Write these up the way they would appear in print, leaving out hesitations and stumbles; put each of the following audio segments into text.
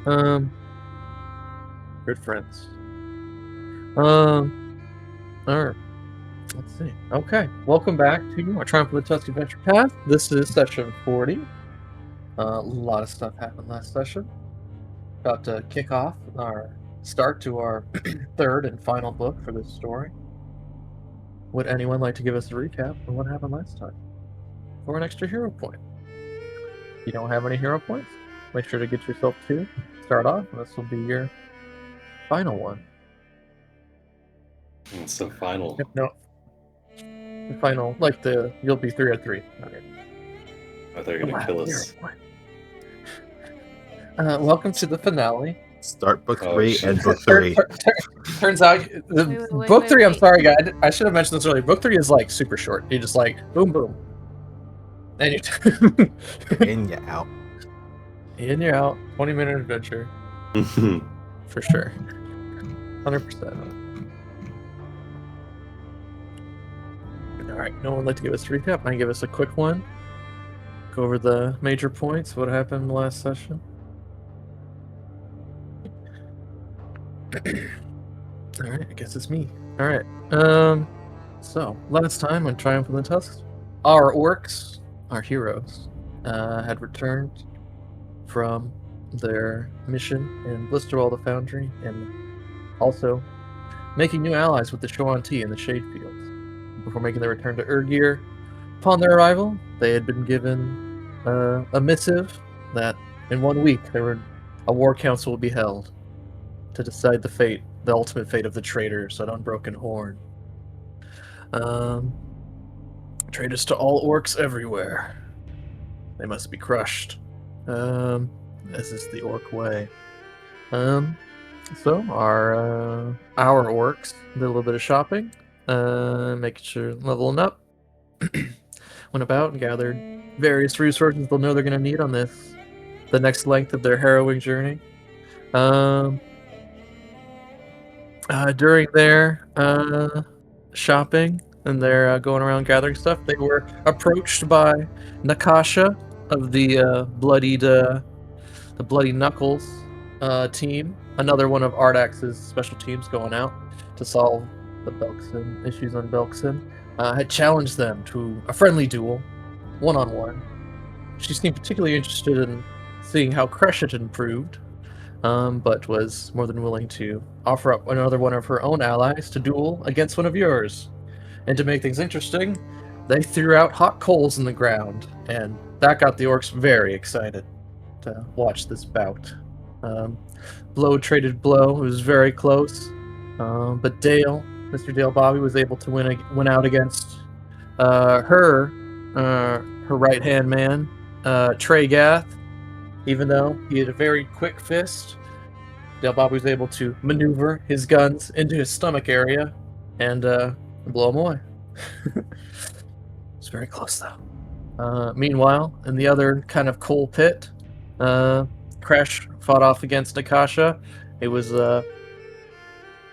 Um, good friends. Alright. Let's see. Okay, welcome back to our Triumph of the Tusk Adventure Path. This is session 40. A lot of stuff happened last session. About to kick off our start to our third and final book for this story. Would anyone like to give us a recap of what happened last time? For an extra hero point. If you don't have any hero points, make sure to get yourself 2. Start off, and this will be your final one. It's the final. No. The final, like you'll be 3 out of 3. Okay. I thought you were going to kill us. Welcome to the finale. Start book 3 and book 3. Turns out, book 3, I'm sorry, guys. I should have mentioned this earlier. Book 3 is like super short. You just like boom, boom, and you're in, you're out. In, you're out. 20-minute adventure for sure. 100%. All right. No one would like to give us a recap. I can give us a quick one. Go over the major points. What happened last session? Alright, I guess it's me. Alright, so, last time on Triumph of the Tusk, our Orcs, our heroes, had returned from their mission in Blisterwall the Foundry, and also making new allies with the Shoanti in the Shade Fields. Before making their return to Urgir, upon their arrival, they had been given a missive that in 1 week a war council would be held to decide the ultimate fate of the traitors at Unbroken Horn. Traitors to all orcs everywhere. They must be crushed. This is the orc way. So our orcs did a little bit of shopping, making sure leveling up. Went about and gathered various resources they'll know they're going to need on the next length of their harrowing journey. During their shopping and their going around gathering stuff, they were approached by Nakasha of the Bloody Knuckles team, another one of Ardax's special teams going out to solve the Belkzen issues on Belkzen. Had challenged them to a friendly duel, one-on-one. She seemed particularly interested in seeing how Crush had improved, but was more than willing to offer up another one of her own allies to duel against one of yours. And to make things interesting, they threw out hot coals in the ground, and that got the orcs very excited to watch this bout. Blow traded blow. It was very close, but Mr. Dale Bobby, was able to win out against her right-hand man, Trey Gath. Even though he had a very quick fist, Dale Bobby was able to maneuver his guns into his stomach area and blow him away. It's very close, though. Meanwhile, in the other kind of coal pit, Crash fought off against Nakasha. It was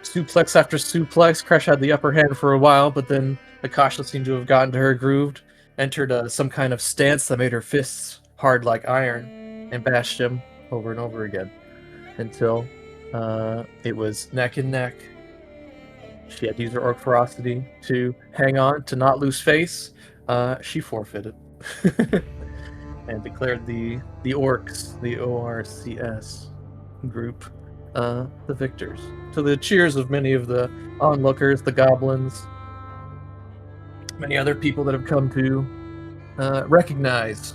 suplex after suplex. Crash had the upper hand for a while, but then Nakasha seemed to have gotten to her groove, entered some kind of stance that made her fists hard like iron, and bashed him over and over again until it was neck and neck. She had to use her orc ferocity to hang on, to not lose face. She forfeited and declared the Orcs, the O.R.C.S. group, the victors. To the cheers of many of the onlookers, the goblins, many other people that have come to recognize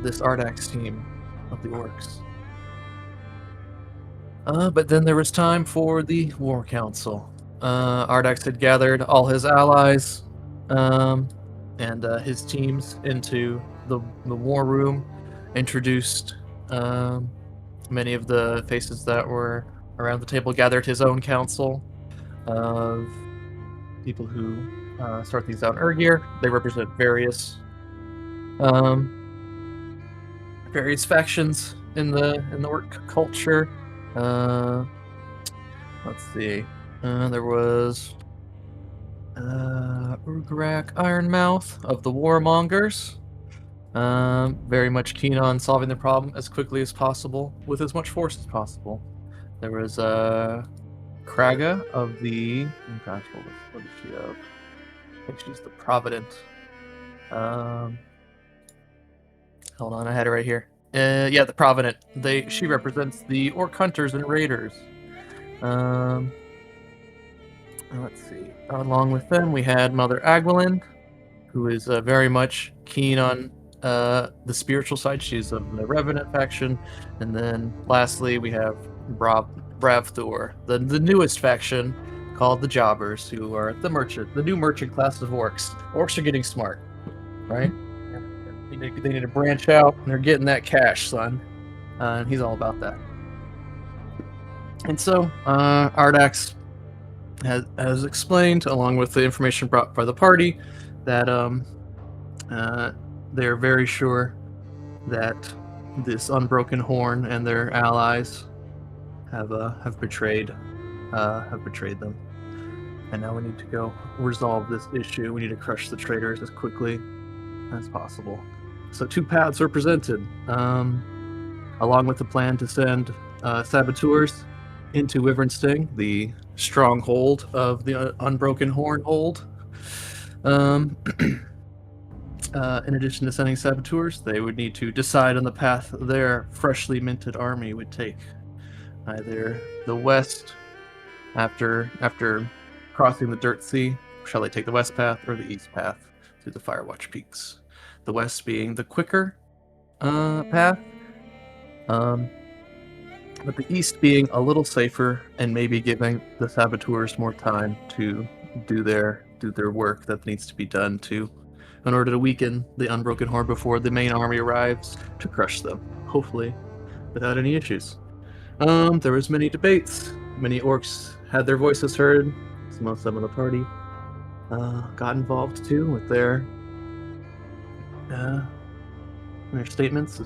this Ardax team of the Orcs. But then there was time for the War Council. Ardax had gathered all his allies and his teams into the war room, introduced many of the faces that were around the table, gathered his own council of people who start these out in Urgir. They represent various factions in the orc culture. Let's see. There was Urgrak Ironmouth of the Warmongers, Very much keen on solving the problem as quickly as possible with as much force as possible. There was Kraga of the. Oh gosh, what is she of? I think she's the Provident. Hold on, I had it right here. Yeah, the Provident. She represents the Orc hunters and raiders. Let's see. Along with them, we had Mother Agwelin, who is very much keen on the spiritual side. She's of the Revenant faction. And then lastly, we have Bravthor, the newest faction called the Jobbers, who are the new merchant class of Orcs. Orcs are getting smart, right? They need to branch out, and they're getting that cash, son. And he's all about that. And so, Ardax has explained, along with the information brought by the party, that they're very sure that this Unbroken Horn and their allies have betrayed them, and now we need to go resolve this issue. We need to crush the traitors as quickly as possible. So 2 paths are presented, along with the plan to send saboteurs into Wyvern Sting, the stronghold of the Unbroken Horn hold. In addition to sending saboteurs, they would need to decide on the path their freshly minted army would take. Either the west, after crossing the Dirt Sea, shall they take the west path, or the east path through the Firewatch Peaks? The west being the quicker path, but the east being a little safer and maybe giving the saboteurs more time to do their work that needs to be done in order to weaken the Unbroken Horn before the main army arrives to crush them, hopefully without any issues. There was many debates. Many orcs had their voices heard. Some of the party got involved too with their statements.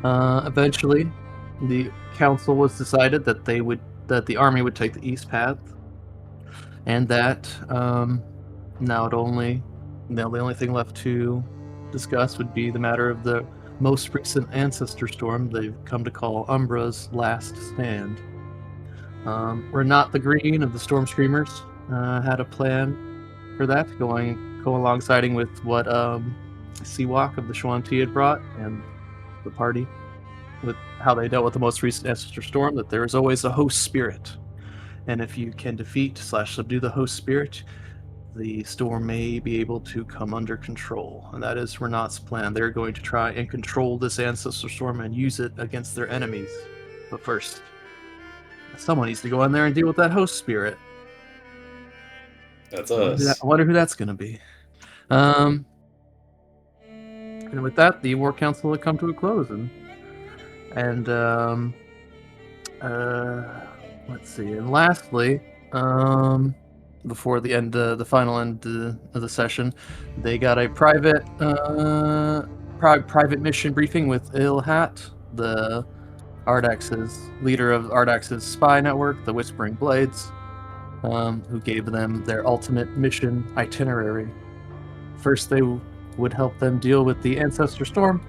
Eventually, the council was decided that the army would take the east path, and that now the only thing left to discuss would be the matter of the most recent ancestor storm they've come to call Umbra's last stand. Renat the Green of the Storm Screamers had a plan for that, going alongside with what Seawalk of the Shuanti had brought, and the party, with how they dealt with the most recent ancestor storm, that there is always a host spirit. And if you can defeat/subdue the host spirit, the storm may be able to come under control. And that is Renat's plan. They're going to try and control this ancestor storm and use it against their enemies. But first, someone needs to go in there and deal with that host spirit. That's us. I wonder who that's going to be. And with that, the War Council had come to a close. And let's see. And lastly, before the final end of the session, they got a private mission briefing with Ilhat, the Ardax's leader of Ardax's spy network, the Whispering Blades, who gave them their ultimate mission itinerary. First, they would help them deal with the Ancestor Storm.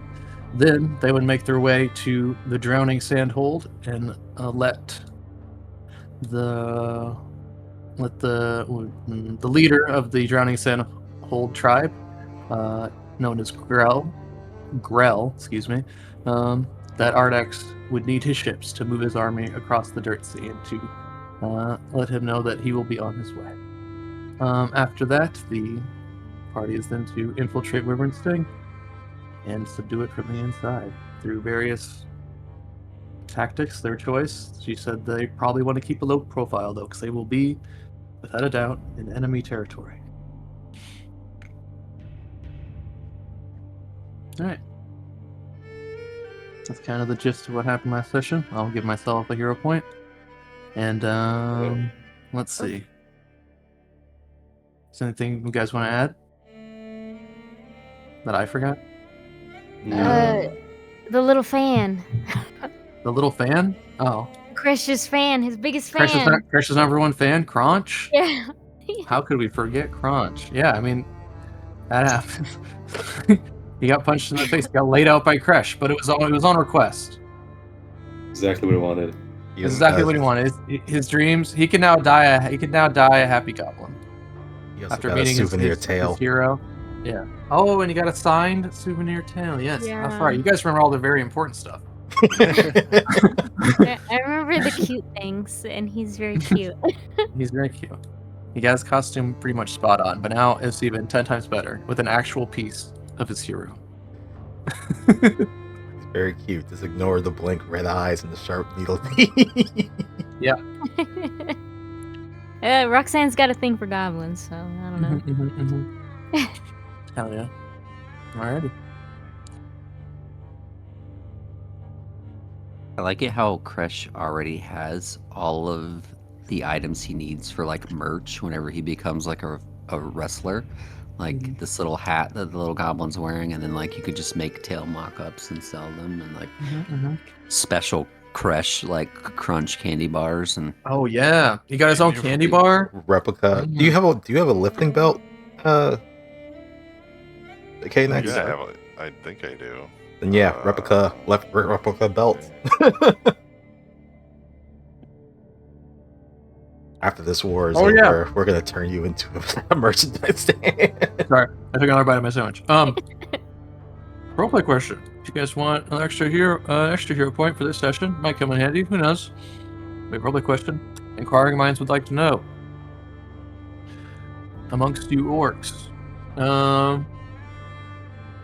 Then they would make their way to the Drowning Sandhold and let the leader of the Drowning Sandhold tribe, known as Grell, that Ardax would need his ships to move his army across the Dirt Sea and to let him know that he will be on his way. After that, the party is then to infiltrate Wyvern Sting and subdue it from the inside through various tactics, their choice. She said they probably want to keep a low profile, though, because they will be, without a doubt, in enemy territory. Alright. That's kind of the gist of what happened last session. I'll give myself a hero point. And, let's see. Is there anything you guys want to add that I forgot? No. The little fan. The little fan? Oh. Crash's fan, his biggest fan. Crash's number one fan? Crunch? Yeah. How could we forget Crunch? Yeah, I mean, that happens. He got punched in the face. He got laid out by Kresh, but it was on request. Exactly what I wanted. That's exactly what he wanted. His dreams. He can now die. He can now die a happy goblin. He also After got meeting a souvenir tail. his hero. Yeah. Oh, and he got a signed souvenir tail. Yes, Yeah. that's right. You guys remember all the very important stuff. I remember the cute things, and he's very cute. He's very cute. He got his costume pretty much spot on, but now it's even 10 times better with an actual piece of his hero. He's very cute. Just ignore the blank red eyes and the sharp needle teeth. Yeah. Roxanne's got a thing for goblins, so I don't know. Hell yeah. Alrighty. I like it how Kresh already has all of the items he needs for like merch whenever he becomes like a wrestler. Like this little hat that the little goblin's wearing, and then like you could just make tail mock-ups and sell them, and like special Kresh like crunch candy bars and Oh yeah. He got his own candy bar. Replica. Do you have a lifting belt? Okay, next. Yeah, I think I do. And yeah, replica belt. After this war is over, we're gonna turn you into a merchandise stand. Sorry, I took another bite of my sandwich. Roleplay question. If you guys want an extra hero point for this session, might come in handy. Who knows? Wait, roleplay question. Inquiring minds would like to know. Amongst you orcs,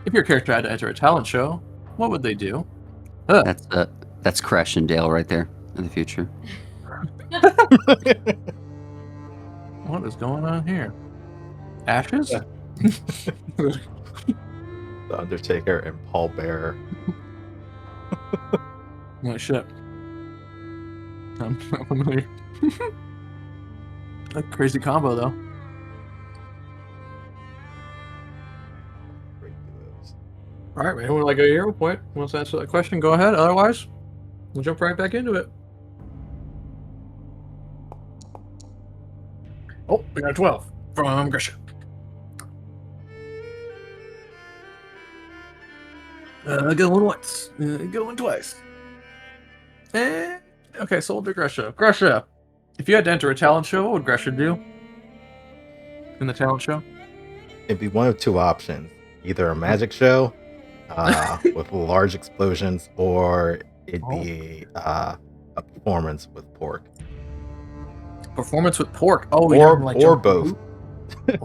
if your character had to enter a talent show, what would they do? that's Kresh and Dale right there in the future. What is going on here? Ashes? Yeah. The Undertaker and Paul Bearer. Oh shit. I'm familiar. A crazy combo though. Alright, man. Would like a hero point? Wants to answer that question? Go ahead. Otherwise, we'll jump right back into it. Oh, we got a 12 from Grisha. Going once. Going twice. Okay, sold to Grisha. Grisha, if you had to enter a talent show, what would Grisha do in the talent show? It'd be one of two options. Either a magic show with large explosions, or it'd be a performance with pork. Performance with pork. Oh, or both.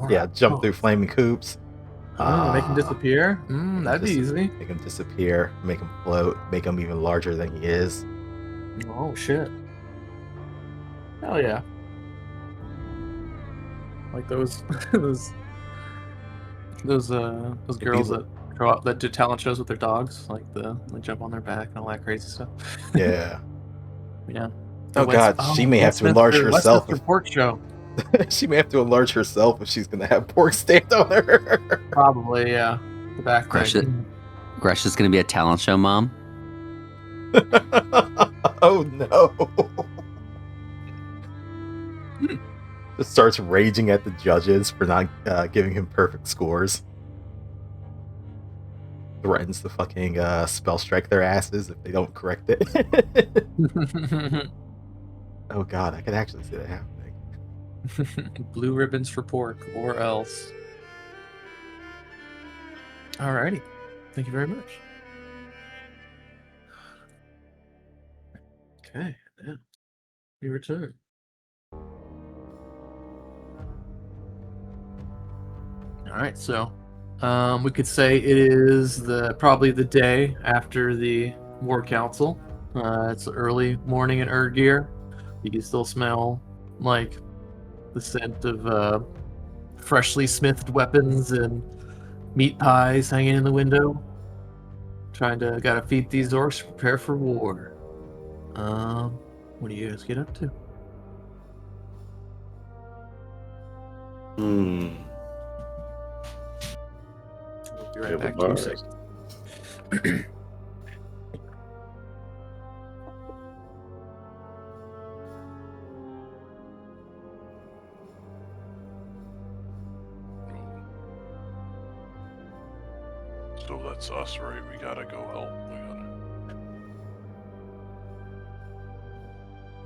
Yeah, jump through flaming coops. Make him disappear. That'd be easy. Make him disappear. Make him float. Make him even larger than he is. Oh shit! Hell yeah! Like those girls that do talent shows with their dogs, like they jump on their back and all that crazy stuff. Yeah. Yeah. Oh god, she may have to enlarge herself. Pork show. She may have to enlarge herself if she's gonna have pork stand on her. Probably, yeah. The back. Gresh is gonna be a talent show mom. Oh no. Just starts raging at the judges for not giving him perfect scores. Threatens to fucking spell strike their asses if they don't correct it. Oh god, I could actually see that happening. Blue ribbons for pork, or else. Alrighty. Thank you very much. Okay, yeah. We return. Alright, so we could say it is probably the day after the War Council. It's early morning in Urgir. You can still smell like the scent of freshly smithed weapons and meat pies hanging in the window. Gotta feed these orcs to prepare for war. What do you guys get up to? We'll be right back to you, six. So that's us, right? We gotta go help.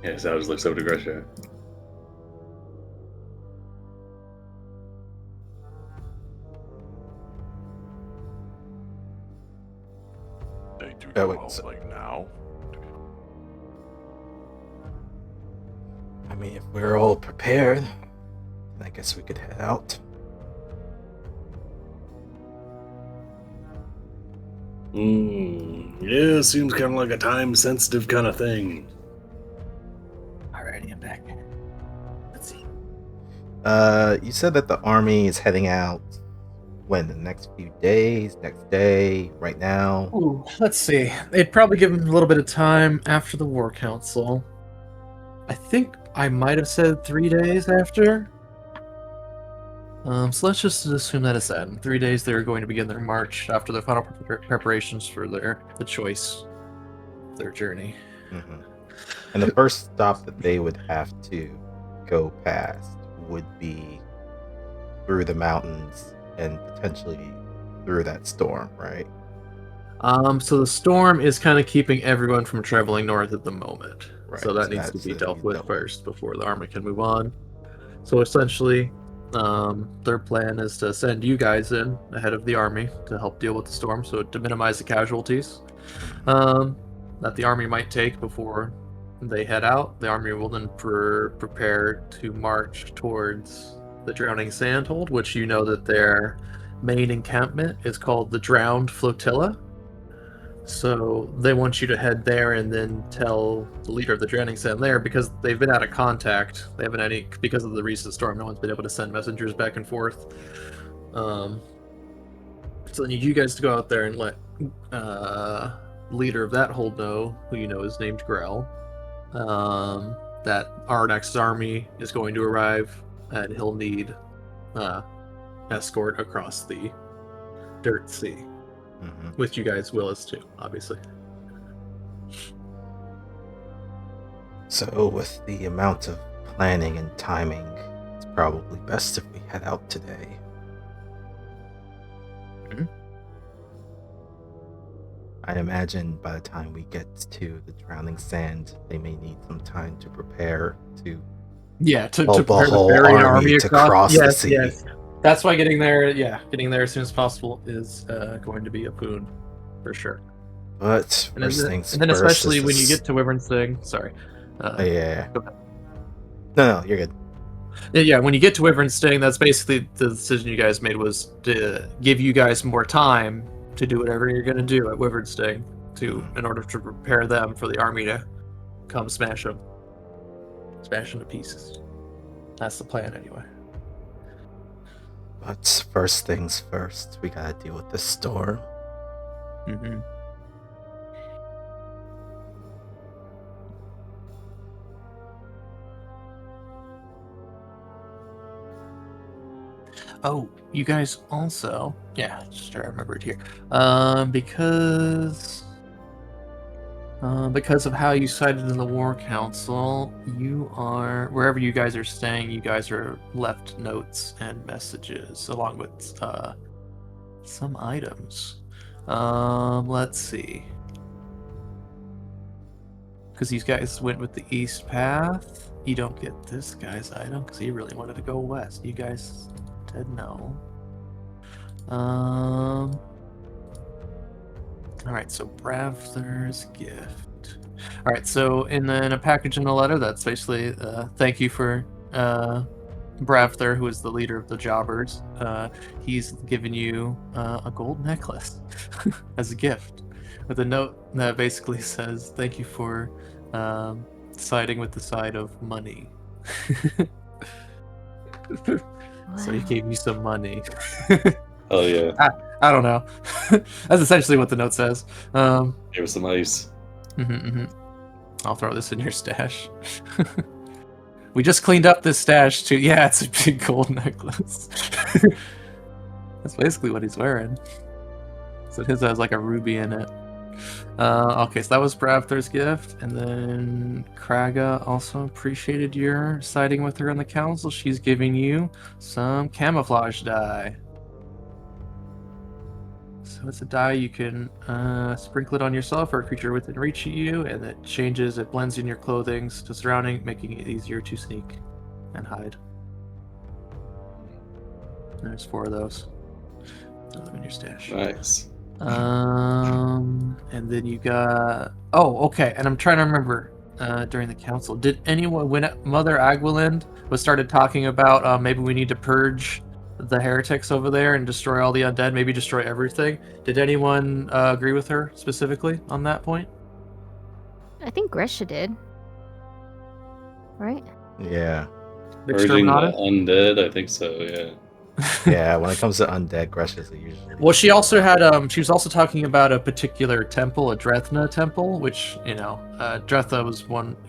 Yeah, so I just looks over to Gresha. They do Oh, go wait, help so- like now. I mean, if we're all prepared, then I guess we could head out. Yeah, seems kind of like a time-sensitive kind of thing. Alrighty, I'm back. Let's see. You said that the army is heading out when, the next few days, next day, right now? Ooh, let's see. They'd probably give him a little bit of time after the war council. I think I might have said 3 days after. So let's just assume that is that. In 3 days, they're going to begin their march after the final preparations for the choice of their journey. Mm-hmm. And the first stop that they would have to go past would be through the mountains and potentially through that storm, right? So the storm is kind of keeping everyone from traveling north at the moment. Right, So that so needs to that's be to dealt be with dealt with. first before the army can move on. So essentially, their plan is to send you guys in ahead of the army to help deal with the storm, so to minimize the casualties that the army might take before they head out. The army will then prepare to march towards the Drowning Sandhold, which you know that their main encampment is called the Drowned Flotilla. So they want you to head there and then tell the leader of the Drowning Sand there, because they've been out of contact. They haven't any, because of the recent storm, no one's been able to send messengers back and forth. So I need you guys to go out there and let leader of that hold know, who you know is named Grell, that Ardex's army is going to arrive and he'll need escort across the Dirt Sea. Mm-hmm. With you guys, Willis too, obviously. So, with the amount of planning and timing, it's probably best if we head out today. Mm-hmm. I imagine by the time we get to the Drowning Sand, they may need some time to prepare to to help a prepare the whole ferry army to cross the sea. Yes. That's why getting there as soon as possible is going to be a boon, for sure. But And first then, things and then first, especially this when you is- get to Wyvern's thing, sorry. yeah. Go ahead. No, you're good. Yeah, when you get to Wyvern's Sting, that's basically the decision you guys made, was to give you guys more time to do whatever you're going to do at Wyvern's Sting in order to prepare them for the army to come smash them to pieces. That's the plan, anyway. But first things first, we gotta deal with this storm. Mm-hmm. Oh, you guys also, just I remembered here, because of how you cited in the War Council, you are, wherever you guys are staying, you guys are left notes and messages along with some items. Let's see. Because these guys went with the east path, you don't get this guy's item because he really wanted to go west. You guys did no. Alright, so Bravther's gift. Alright, so in a package in a letter, that's basically thank you for Bravther, who is the leader of the Jobbers. He's given you a gold necklace as a gift, with a note that basically says thank you for siding with the side of money. So he gave you some money. Oh yeah, I don't know. That's essentially what the note says. give us some ice. I'll throw this in your stash. We just cleaned up this stash too. Yeah, it's a big gold necklace. That's basically what he's wearing. So his has like a ruby in it. Okay, so that was Bravther's gift, and then Kraga also appreciated your siding with her on the council. She's giving you some camouflage dye. So it's a die. You can sprinkle it on yourself or a creature within reach of you, and it changes. It blends in your clothing to surrounding, making it easier to sneak and hide. There's 4 of those. Throw them in your stash. Nice. And then you got. Oh, okay. And I'm trying to remember. During the council, did anyone, when Mother Agwalind was started talking about maybe we need to purge the heretics over there and destroy all the undead, maybe destroy everything? Did anyone agree with her specifically on that point? I think Gresha did. Right? Yeah. Purging the undead, I think so, yeah. Yeah, when it comes to undead, Gresha's usually. Well, she also had she was also talking about a particular temple, a Drethna temple, which, you know, Drethna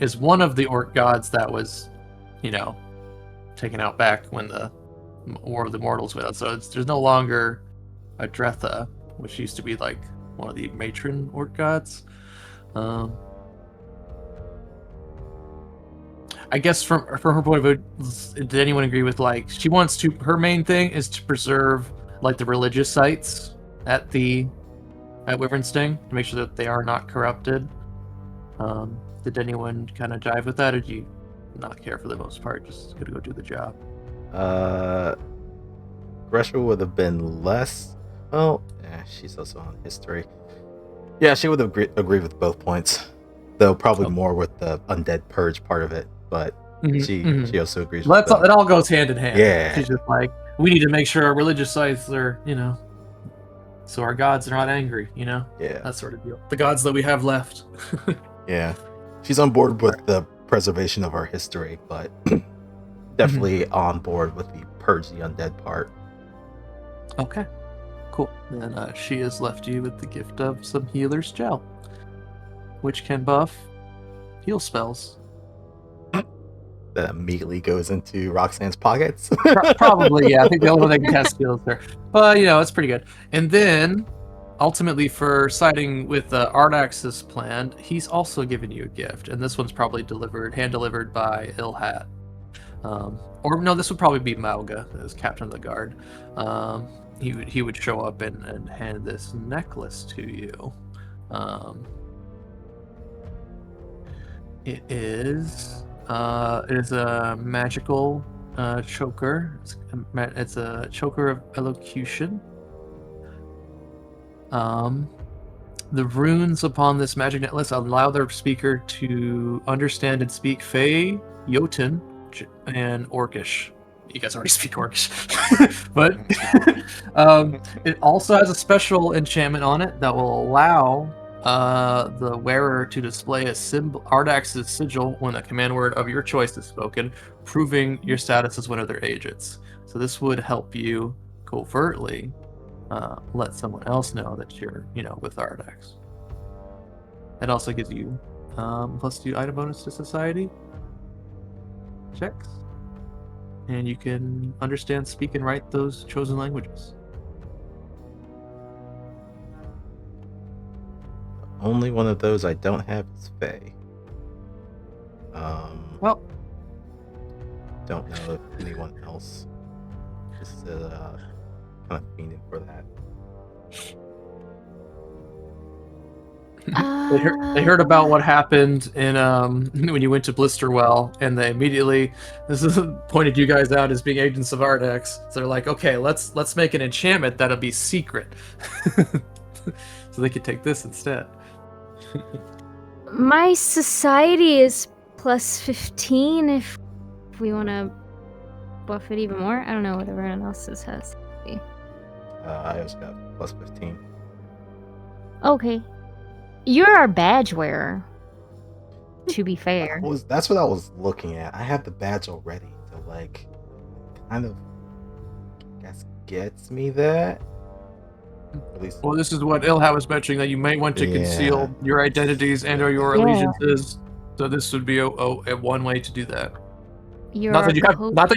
is one of the orc gods that was, you know, taken out back when the War of the Mortals went out. So there's no longer a Drethna, which used to be like one of the matron orc gods. I guess from her point of view, did anyone agree with, like, she wants to, her main thing is to preserve like the religious sites at Wyvernsting to make sure that they are not corrupted. Did anyone kind of jive with that, or do you not care for the most part, just gonna go do the job? Gresha would have been less. Well, she's also on history. Yeah, she would have agreed with both points, though probably more with the undead purge part of it. But she also agrees. Well, it all goes hand in hand. Yeah, she's just like, we need to make sure our religious sites are, you know, so our gods are not angry, you know. Yeah, that sort of deal. The gods that we have left. Yeah, she's on board with the preservation of our history, but definitely on board with the purge the undead part. Okay, cool. Then she has left you with the gift of some healer's gel, which can buff heal spells. That immediately goes into Roxanne's pockets. Probably, yeah. I think the only one that can cast heals there. But, you know, it's pretty good. And then, ultimately, for siding with Ardax's plan, he's also given you a gift. And this one's probably hand-delivered by Ilhat. Or, no, this would probably be Mauga, as captain of the guard. He would show up and hand this necklace to you. It is a magical choker. It's a choker of elocution. The runes upon this magic necklace allow their speaker to understand and speak Fey, Jotun, and Orcish. You guys already speak Orcish. But it also has a special enchantment on it that will allow the wearer to display a symbol, Ardax's sigil, when a command word of your choice is spoken, proving your status as one of their agents. So this would help you covertly let someone else know that you're, you know, with Ardax. It also gives you +2 item bonus to society checks, and you can understand, speak, and write those chosen languages. Only one of those I don't have is Fae. Well, don't know if anyone else is kind of fiending for that. They heard about what happened in when you went to Blisterwell, and they immediately pointed you guys out as being agents of Ardax. So they're like, okay, let's make an enchantment that'll be secret, so they could take this instead. My society is +15 if we want to buff it even more. I don't know what everyone else's has. I also got +15. Okay. You're our badge wearer, to be fair. That's what I was looking at. I have the badge already, so like, kind of, I guess, gets me that. At least. Well, this is what Ilha was mentioning, that you may want to conceal your identities and/or your allegiances. So this would be a one way to do that. Not that you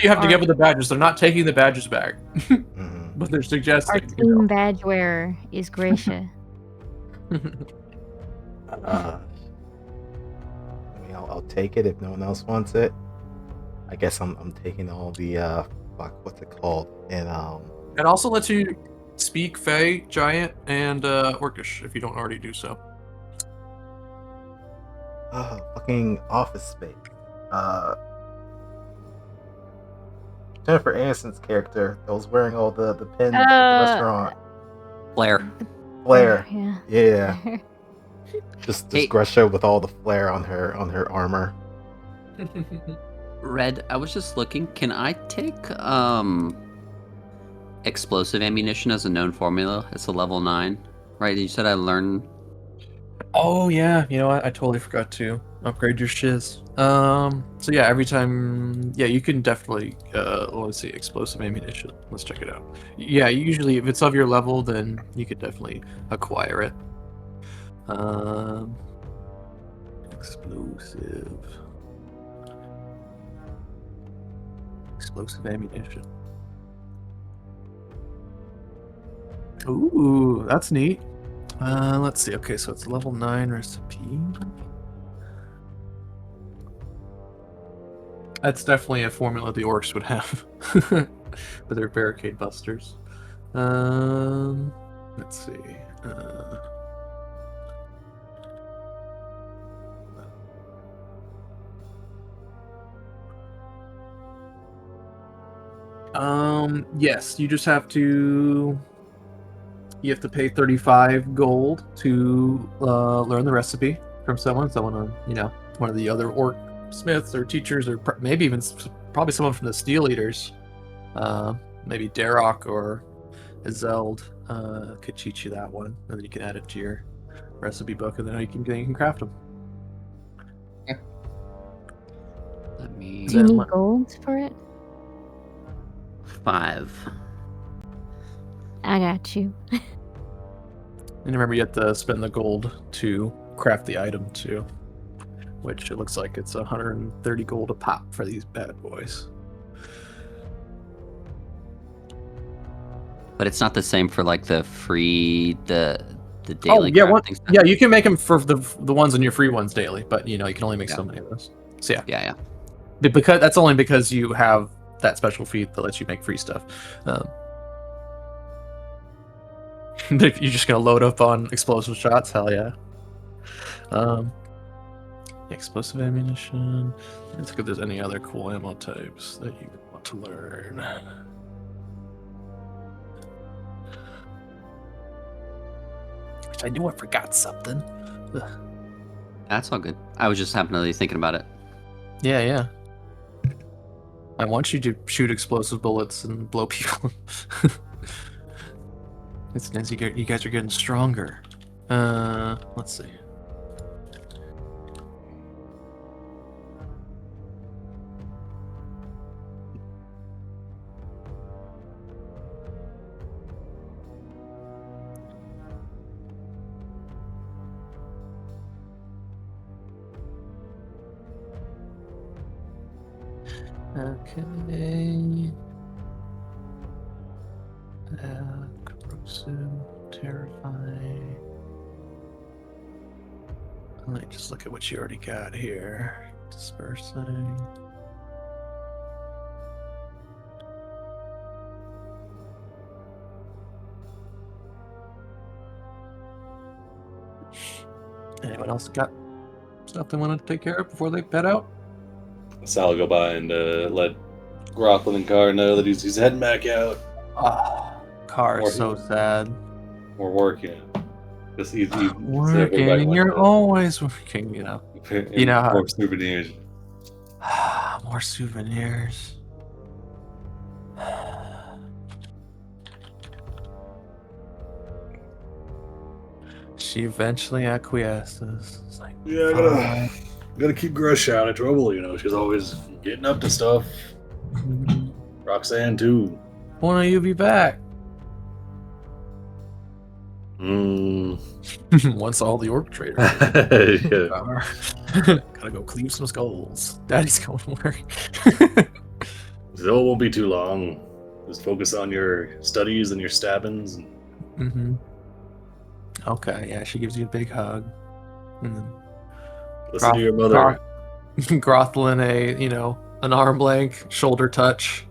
have to give them the badges. They're not taking the badges back, but they're suggesting. Our team badge wearer is Gresha. I mean, I'll take it if no one else wants it. I guess I'm taking all the what's it called? And it also lets you speak Fey, Giant, and Orcish if you don't already do so. Oh, fucking Office Space. Jennifer Aniston's character that was wearing all the pins at the restaurant. Blair. Blair. Yeah. Yeah. Just Hey. Gresha with all the flair on her armor. Red, I was just looking. Can I take explosive ammunition as a known formula? It's a level 9, right? You said I learned. Oh yeah, you know what? I totally forgot to upgrade your shiz. So yeah, every time, yeah, you can definitely, let's see, explosive ammunition. Let's check it out. Yeah, usually if it's of your level, then you could definitely acquire it. Explosive ammunition. Ooh, that's neat. Let's see. Okay, so it's level 9 recipe. That's definitely a formula the orcs would have with their barricade busters. Let's see. Yes, you just have to. You have to pay 35 gold to learn the recipe from someone on, one of the other orc smiths or teachers, or maybe even probably someone from the Steel Eaters. Maybe Darok or Azeld could teach you that one, and then you can add it to your recipe book, and then you can craft them. Let me. Do you need gold for it? 5. I got you. And remember, you have to spend the gold to craft the item too, which it looks like it's 130 gold a pop for these bad boys. But it's not the same for like the free the daily. Crafting stuff. Yeah, you can make them for the ones in your free ones daily, but you can only make so many of those. So yeah. Because that's only because you have that special feat that lets you make free stuff. If you're just gonna load up on explosive shots, hell yeah. Explosive ammunition. Let's look if there's any other cool ammo types that you want to learn. Which I knew I forgot something. Ugh. That's all good. I was just happening to be thinking about it. Yeah. I want you to shoot explosive bullets and blow people. It's nice you guys are getting stronger. Let's see. Okay. Corrosive, terrifying. Let me just look at what you already got here. Dispersing. Anyone else got stuff they want to take care of before they head out? Sal will go by and let Grothlin and Carr know that he's heading back out. Carr is so sad. We're working. He's working. You're always working, More souvenirs. More souvenirs. She eventually acquiesces. It's like, yeah, I gotta keep Grush out of trouble. She's always getting up to stuff. Roxanne too. When will you be back? Once all the orc traders. Gotta go cleave some skulls. Daddy's going to work. Still won't be too long. Just focus on your studies and your stabbings. Mm-hmm. Okay, yeah, she gives you a big hug. And then listen to your mother. Grothlin an arm length, shoulder touch.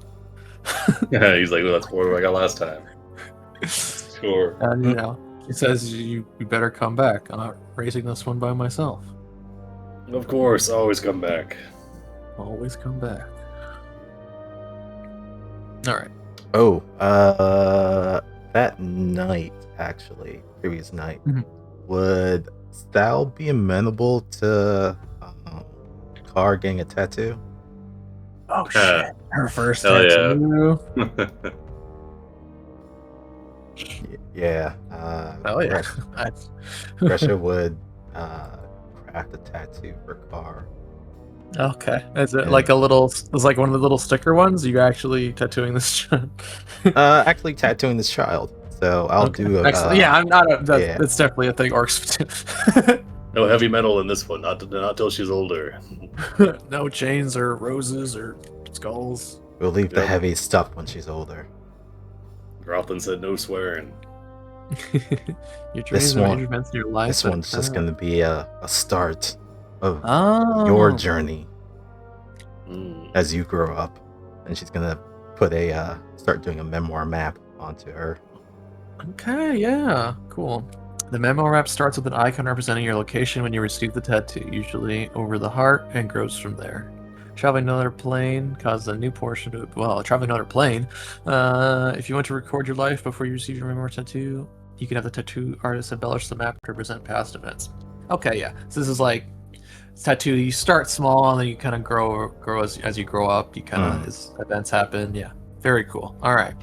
Yeah, he's like, well, that's more than I got last time. Sure. And you know, he says you better come back. I'm not racing this one by myself. Of course, always come back. Always come back. All right. Oh, that night, actually, previous night, Mhm. would Stal be amenable to Car getting a tattoo? Oh shit! Her first Hell yeah. tattoo. Yeah. Oh yeah. Gresha would craft a tattoo for Car. Okay. Is it Yeah. like a little? It's like one of the little sticker ones. You actually tattooing this? Actually tattooing this child. So I'll do a Excellent. Yeah, I'm not. yeah. That's definitely a thing. Orcs do. No heavy metal in this one, not till she's older. No chains or roses or skulls. We'll leave the Yep. heavy stuff when she's older. Grothlin said no swearing. Your This dreams and one- measurements in your life. This one's just gonna be a start of Oh. your journey Mm. as you grow up, and she's gonna put start doing a memoir map onto her. Okay, yeah, cool. The memo wrap starts with an icon representing your location when you receive the tattoo, usually over the heart, and grows from there. Traveling another plane causes a new portion to traveling another plane. If you want to record your life before you receive your memo tattoo, you can have the tattoo artist embellish the map to represent past events. Okay, yeah. So this is like tattoo. You start small and then you kind of grow as you grow up. You kind of as events happen. Yeah, very cool. All right.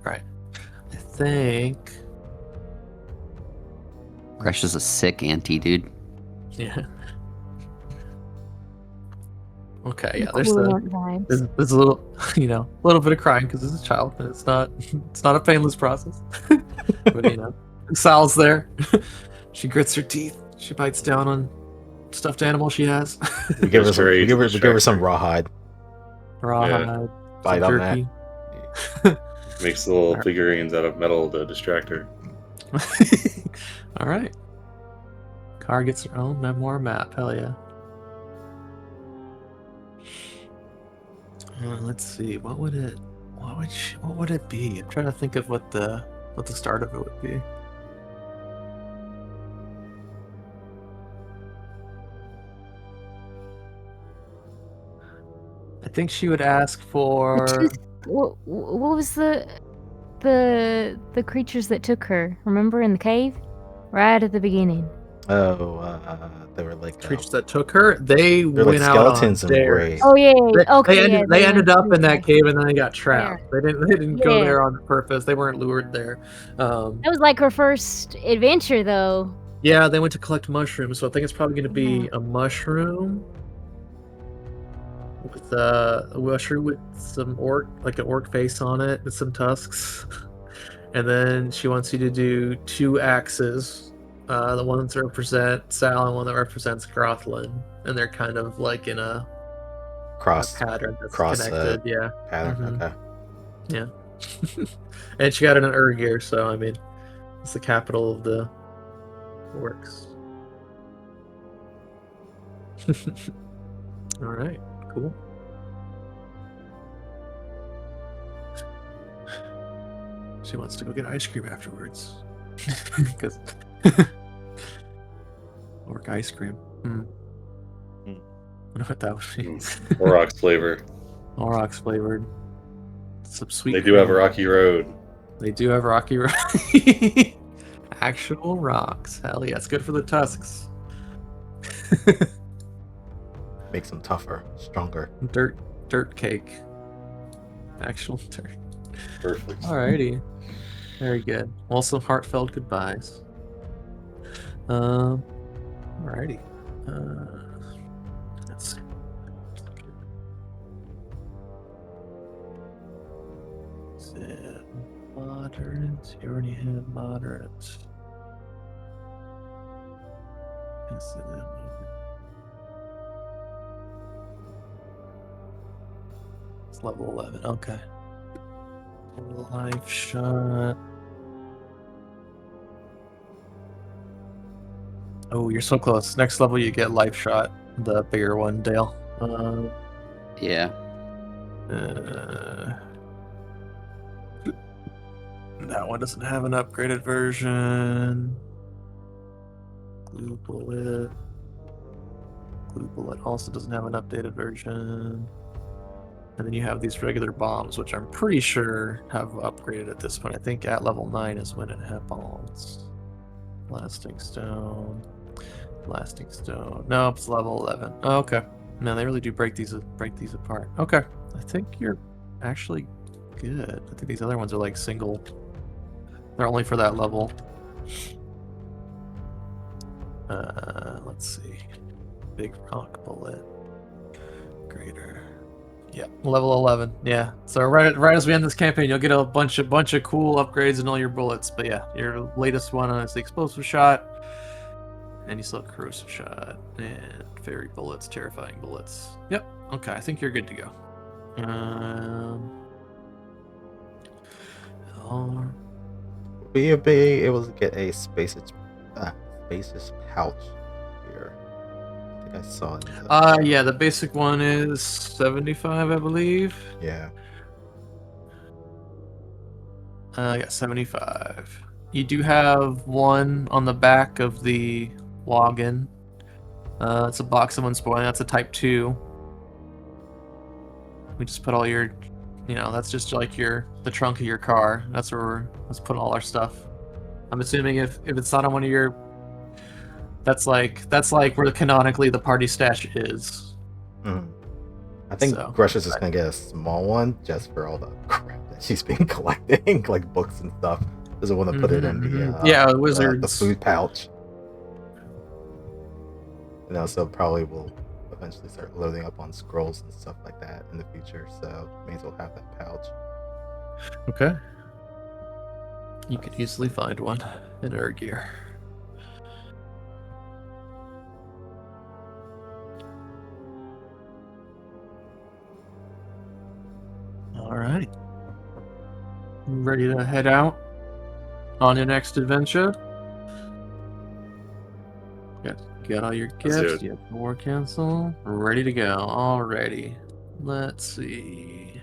I think. Gresh is a sick auntie, dude. Yeah. Okay. Yeah. There's Equivalent vibes. there's a little, a little bit of crying because it's a child, and it's not a painless process. But Sal's there. She grits her teeth. She bites down on stuffed animal she has. We give her That's some, very we give her some distracting. rawhide. Rawhide. Bite some on that. jerky. Makes little Alright. figurines out of metal to distract her. All right. Car gets her own memoir map. Hell yeah. Let's see. What would it be? I'm trying to think of what the start of it would be. I think she would ask for. What was the creatures that took her? Remember in the cave, right at the beginning. Oh, they were like Creatures that took her. They they're went like out on skeletons and stairs. rays. Oh yeah. Okay. They ended up in that went- cave and then they got trapped. They didn't go Yeah. there on purpose. They weren't lured there. That was like her first adventure, though. Yeah, they went to collect mushrooms, so I think it's probably going to be a mushroom with some an orc face on it with some tusks. And then she wants you to do 2 axes. The one that represent Sal and one that represents Grothlin, and they're kind of like in a cross pattern that's cross, connected. Yeah. pattern. Mhm. Okay. And she got it in Urgir, so I mean, it's the capital of the Orcs. All right, cool. She wants to go get ice cream afterwards. Because orc ice cream. Hmm. I wonder what that would be. Orcs flavor. Aurochs flavored. Some sweet. They do have a cream. rocky road. They do have rocky road. Actual rocks. Hell yeah, it's good for the tusks. Makes them tougher, stronger. Dirt cake. Actual dirt. Perfect. Alrighty. Very good. Also heartfelt goodbyes. Alrighty. Let's moderate. You already have moderate. Yes, it is. It's level 11. Okay. Life shot. Oh, you're so close. Next level, you get life shot, the bigger one, Dale. Yeah. That one doesn't have an upgraded version. Glue bullet. Glue bullet also doesn't have an updated version. And then you have these regular bombs, which I'm pretty sure have upgraded at this point. I think at level 9 is when it happens. Blasting stone. Blasting stone. Nope, it's level 11. Oh, okay. No, they really do break these apart. Okay. I think you're actually good. I think these other ones are like single. They're only for that level. Let's see. Big rock bullet. Greater. Yeah, level 11. Yeah. So right as we end this campaign, you'll get a bunch of cool upgrades in all your bullets. But yeah, your latest one is the explosive shot, and you still have corrosive shot and fairy bullets, terrifying bullets. Yep. Okay, I think you're good to go. We'll be able to get a spaces pouch here. I think I saw it. Yeah, the basic one is 75, I believe. Yeah. Yeah, 75. You do have one on the back of the login. It's a box of unspoiling. That's a type 2. We just put all your, that's just like the trunk of your car. That's where let's put all our stuff. I'm assuming if it's not on one of your, that's like where canonically the party stash is. Mm. I think So, Grusha's just gonna get a small one just for all the crap that she's been collecting, like books and stuff. Doesn't want to put it in the wizards. the food pouch. So probably will eventually start loading up on scrolls and stuff like that in the future. So may as well have that pouch. Okay. You could easily find one in our gear. All right. Ready to head out on your next adventure? Get all your Let's do gifts. it. You have war cancel. Ready to go. Alrighty. Let's see.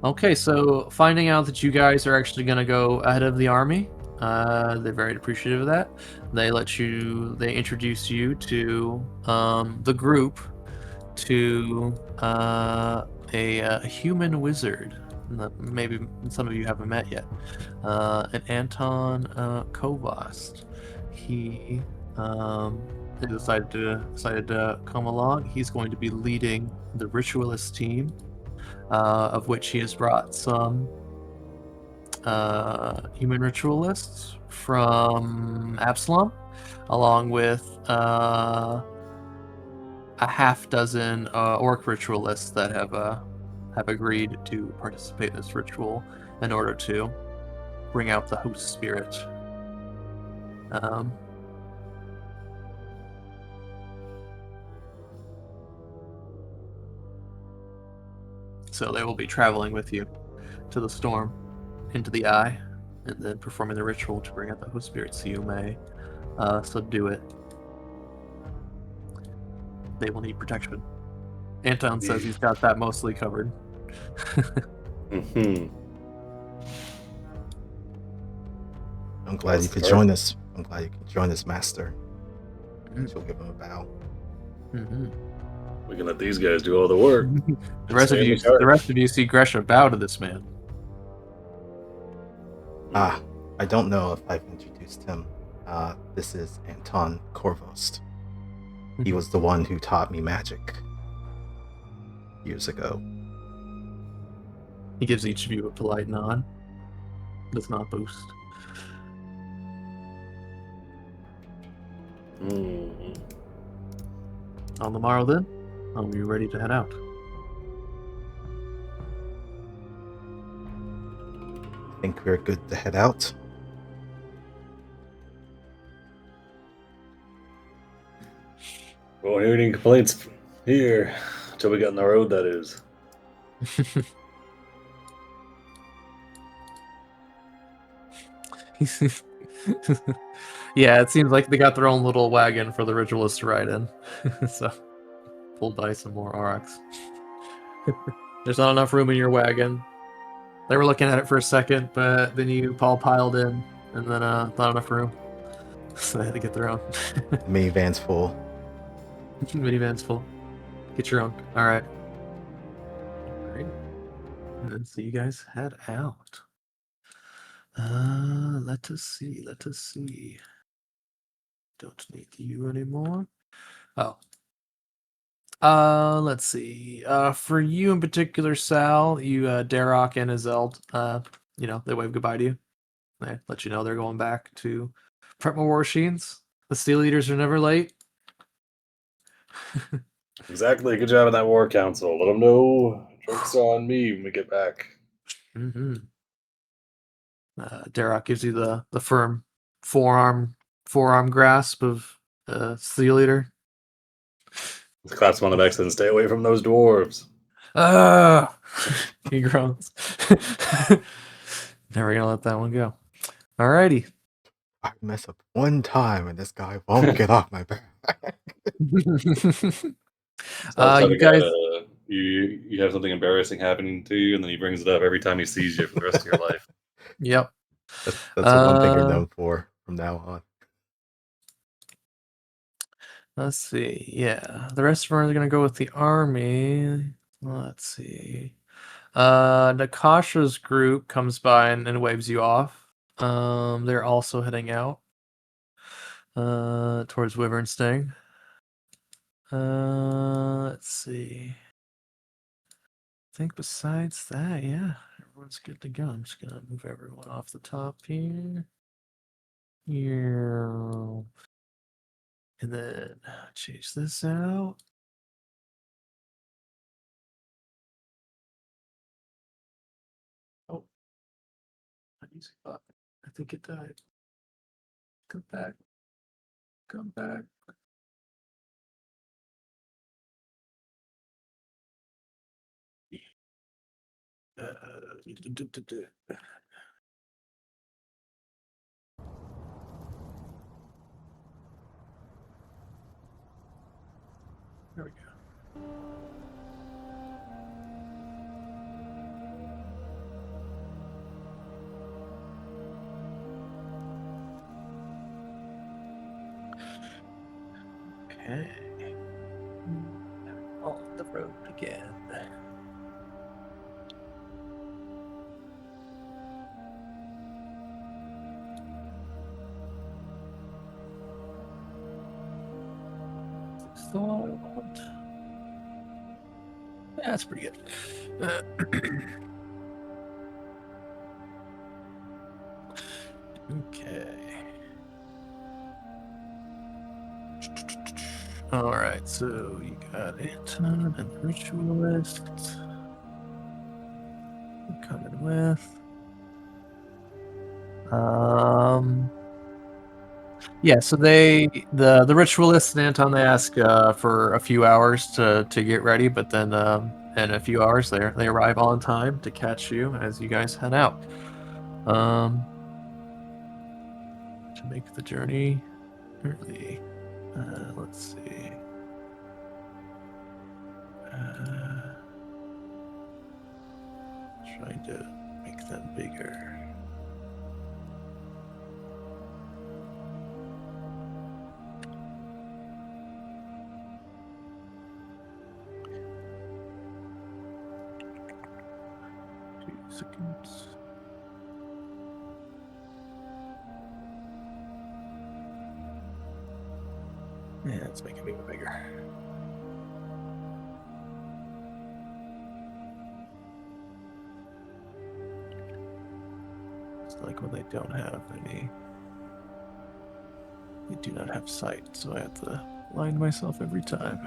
Okay, so finding out that you guys are actually going to go ahead of the army, they're very appreciative of that. They introduce you to the group, to a human wizard that maybe some of you haven't met yet, an Anton Kovost. He decided to come along. He's going to be leading the ritualist team, of which he has brought some human ritualists from Absalom, along with a half dozen orc ritualists that have agreed to participate in this ritual in order to bring out the host spirit. So they will be traveling with you to the storm, into the eye, and then performing the ritual to bring out the host spirit so you may subdue it. They will need protection. Anton says he's got that mostly covered. Mm-hmm. I'm glad you could join us. I'm glad you could join us, Master. She'll give him a bow. Mm-hmm. We can let these guys do all the work. The rest of you see Gresha bow to this man. I don't know if I've introduced him. This is Anton Kovost. He was the one who taught me magic years ago. He gives each of you a polite nod. Does not boost. Mm-hmm. On the morrow then, are we ready to head out? I think we're good to head out. Won't hear any complaints here until we get on the road, that is. Yeah, it seems like they got their own little wagon for the ritualists to ride in. So, full dice and more Orcs. There's not enough room in your wagon. They were looking at it for a second, but then you all piled in, and then not enough room. So they had to get their own. Minivan's full. Minivan's full. Get your own. All right. Great. And then so you guys head out. Let us see. Let us see. Don't need you anymore. Oh. Let's see. For you in particular, Sal, you, Darrock and Azeld, they wave goodbye to you. They let you know they're going back to prep more war machines. The Steel Eaters are never late. Exactly. Good job on that war council. Let them know joke's on me when we get back. Mm-hmm. Darrock gives you the firm forearm grasp of Steel Eater. Claps him on the back and stay away from those dwarves. Ah! He groans. Never gonna let that one go. Alrighty. I mess up one time and this guy won't get off my back. You guys. You have something embarrassing happening to you, and then he brings it up every time he sees you for the rest of your life. Yep. That's the one thing you're known for from now on. Let's see. Yeah, the rest of them are gonna go with the army. Let's see. Nakasha's group comes by and waves you off. They're also heading out towards Wyvern Sting. Let's see. I think besides that, yeah, everyone's good to go. I'm just gonna move everyone off the top here. Here. And then change this out. Oh, easy button. I think it died. Come back. Come back. There we go. Okay. On the road again. That's all I want. Yeah, that's pretty good. Okay. All right, so you got Anton and the ritualists coming with. Yeah, so the ritualists and Anton, they ask for a few hours to get ready, but then in a few hours they arrive on time to catch you as you guys head out. To make the journey early. Let's see. Trying to make them bigger. Seconds. Yeah, it's making me bigger. It's like when they don't have any. They do not have sight, so I have to line myself every time.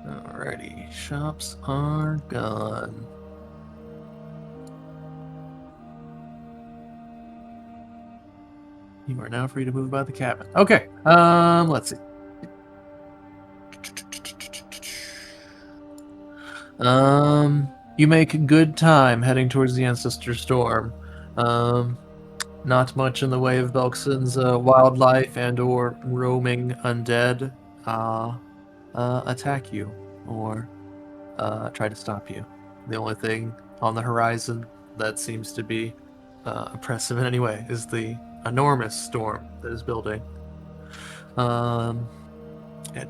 Alrighty, shops are gone. You are now free to move by the cabin. Okay, let's see. You make good time heading towards the ancestor storm. Not much in the way of Belkzen's wildlife and/or roaming undead attack you or try to stop you. The only thing on the horizon that seems to be oppressive in any way is the enormous storm that is building and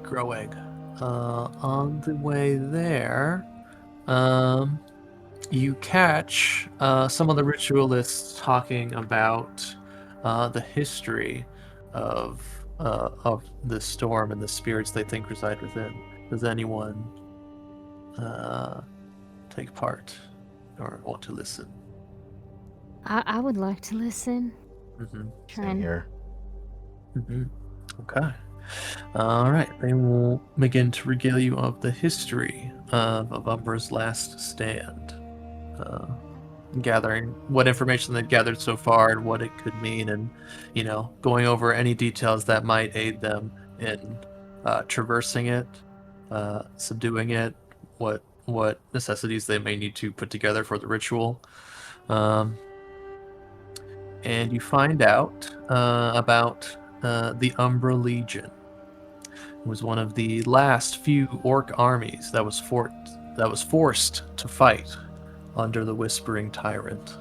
growing. On the way there, you catch some of the ritualists talking about the history of the storm and the spirits they think reside within. Does anyone take part or want to listen? I would like to listen. Mm-hmm. Try Same and here. Mm-hmm. Okay. All right. They will begin to regale you of the history of Umbra's last stand, gathering what information they've gathered so far and what it could mean, and going over any details that might aid them in traversing it, subduing it, what necessities they may need to put together for the ritual. And you find out about the Umbra Legion. It was one of the last few orc armies that was forced to fight under the Whispering Tyrant.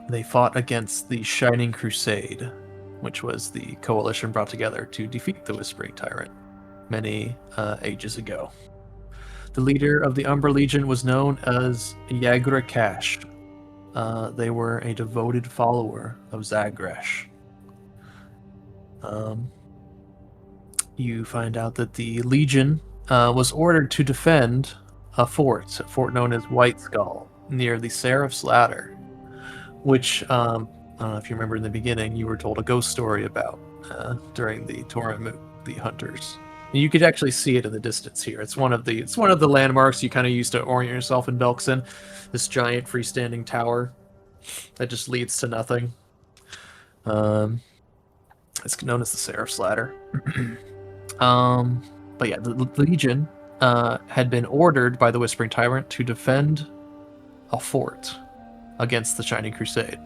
They fought against the Shining Crusade, which was the coalition brought together to defeat the Whispering Tyrant many ages ago. The leader of the Umbra Legion was known as Yagrekash. They were a devoted follower of Zagresh. You find out that the Legion was ordered to defend a fort known as White Skull, near the Seraph's Ladder, which, I don't know if you remember in the beginning, you were told a ghost story about during the Torah the Hunters. And you could actually see it in the distance here. It's one of the landmarks you kind of use to orient yourself in Belkzen. This giant freestanding tower that just leads to nothing. It's known as the Seraph's Ladder. But yeah, the Legion had been ordered by the Whispering Tyrant to defend a fort against the Shining Crusade.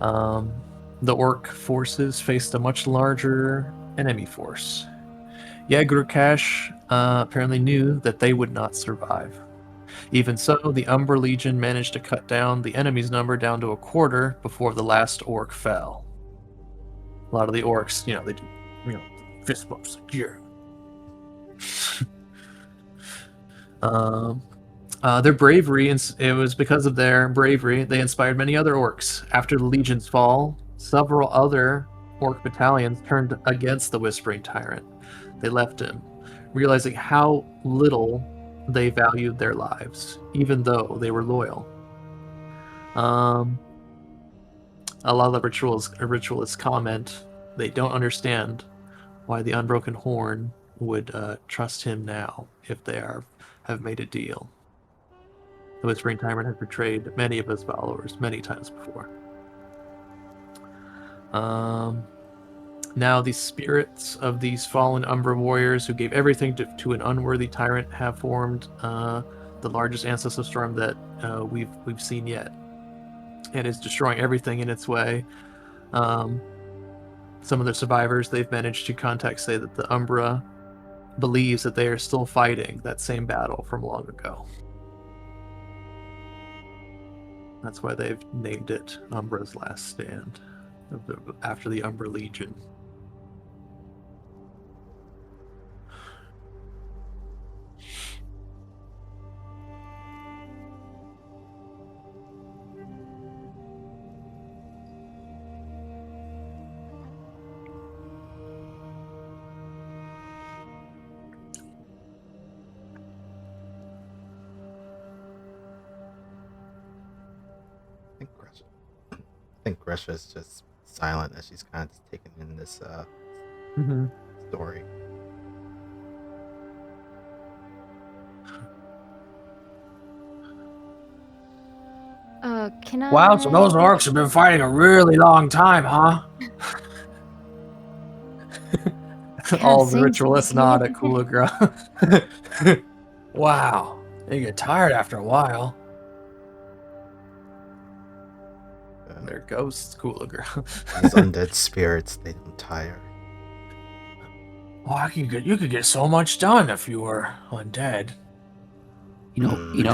The orc forces faced a much larger enemy force. Yagrekash apparently knew that they would not survive. Even so, the Umbra Legion managed to cut down the enemy's number down to a quarter before the last orc fell. A lot of the orcs, they do, fist bumps. Yeah. Their bravery, it was because of their bravery, they inspired many other orcs. After the Legion's fall, several other orc battalions turned against the Whispering Tyrant. They left him, realizing how little they valued their lives, even though they were loyal. A lot of the ritualists comment they don't understand why the Unbroken Horn would trust him now if they have made a deal. The Whispering Tyrant had betrayed many of his followers many times before. Now the spirits of these fallen Umbra warriors who gave everything to an unworthy tyrant have formed the largest ancestor storm that we've seen yet. It is destroying everything in its way. Some of the survivors they've managed to contact say that the Umbra believes that they are still fighting that same battle from long ago. That's why they've named it Umbra's Last Stand, after the Umbra Legion. I think Gresha's just silent as she's kind of just taking in this story. Can I? Wow, so those orcs have been fighting a really long time, huh? All the same ritualists thing. nod at Kulagra. Wow, they get tired after a while. They're ghosts, Kulagra. These undead spirits, they don't tire. Oh, you could get so much done if you were undead.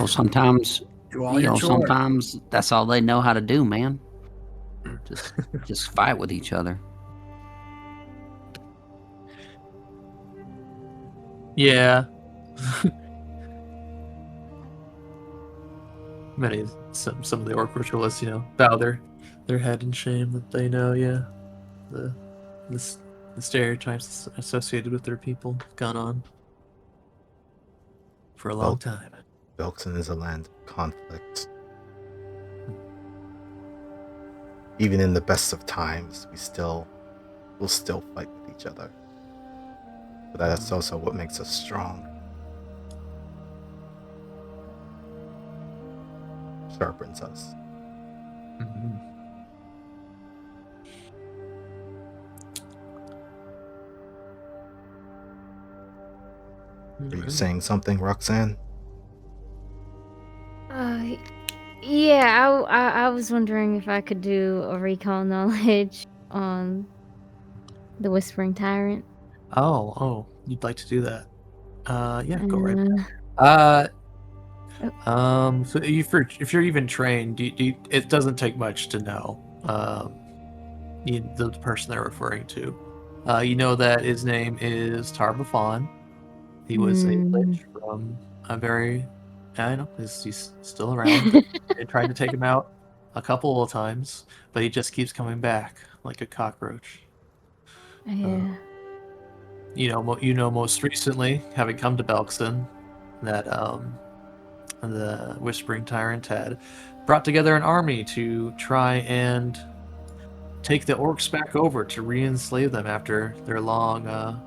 Sometimes Do all your chores. sometimes that's all they know how to do, man. Just fight with each other. Yeah. Some of the orc ritualists, bow their head in shame that they know, the stereotypes associated with their people have gone on for a long time. Belkzen is a land of conflict. Even in the best of times, we'll still fight with each other. But that's also what makes us strong. Sharpens us. Mm-hmm. Are you saying something, Roxanne? Yeah, I was wondering if I could do a recall knowledge on the Whispering Tyrant. Oh, you'd like to do that? Yeah, go right. So if you're even trained, it doesn't take much to know the person they're referring to. You know that his name is Tarbafon. He was a lich from a very, I know he's still around. They tried to take him out a couple of times, but he just keeps coming back like a cockroach. Yeah. Most recently, having come to Belkzen, that the Whispering Tyrant had brought together an army to try and take the orcs back over to re-enslave them after their long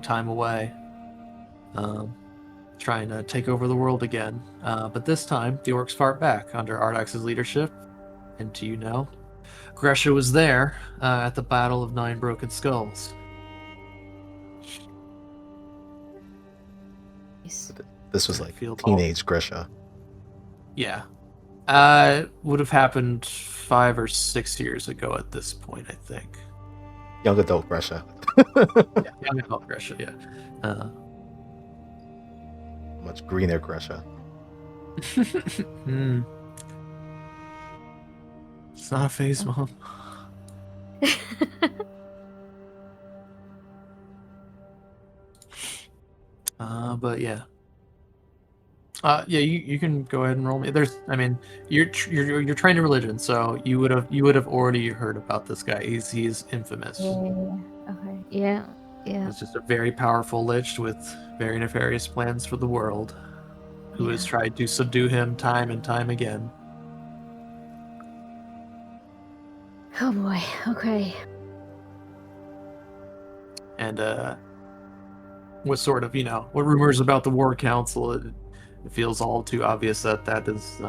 time away, trying to take over the world again. But this time, the orcs fought back under Ardex's leadership, and Gresha was there at the Battle of 9 Broken Skulls. This was like Field teenage Gresha. Yeah. Would have happened 5 or 6 years ago at this point, I think. Young adult Gresha. Yeah, young adult Gresha, yeah. Much greener Gresha. It's not a phase, Mom. But yeah. Yeah, you can go ahead and roll me. You're trained in religion, so you would have already heard about this guy. He's infamous. Okay. Yeah. He's just a very powerful lich with very nefarious plans for the world, who has tried to subdue him time and time again. Oh boy. Okay. And what sort of what rumors about the War Council? It feels all too obvious that is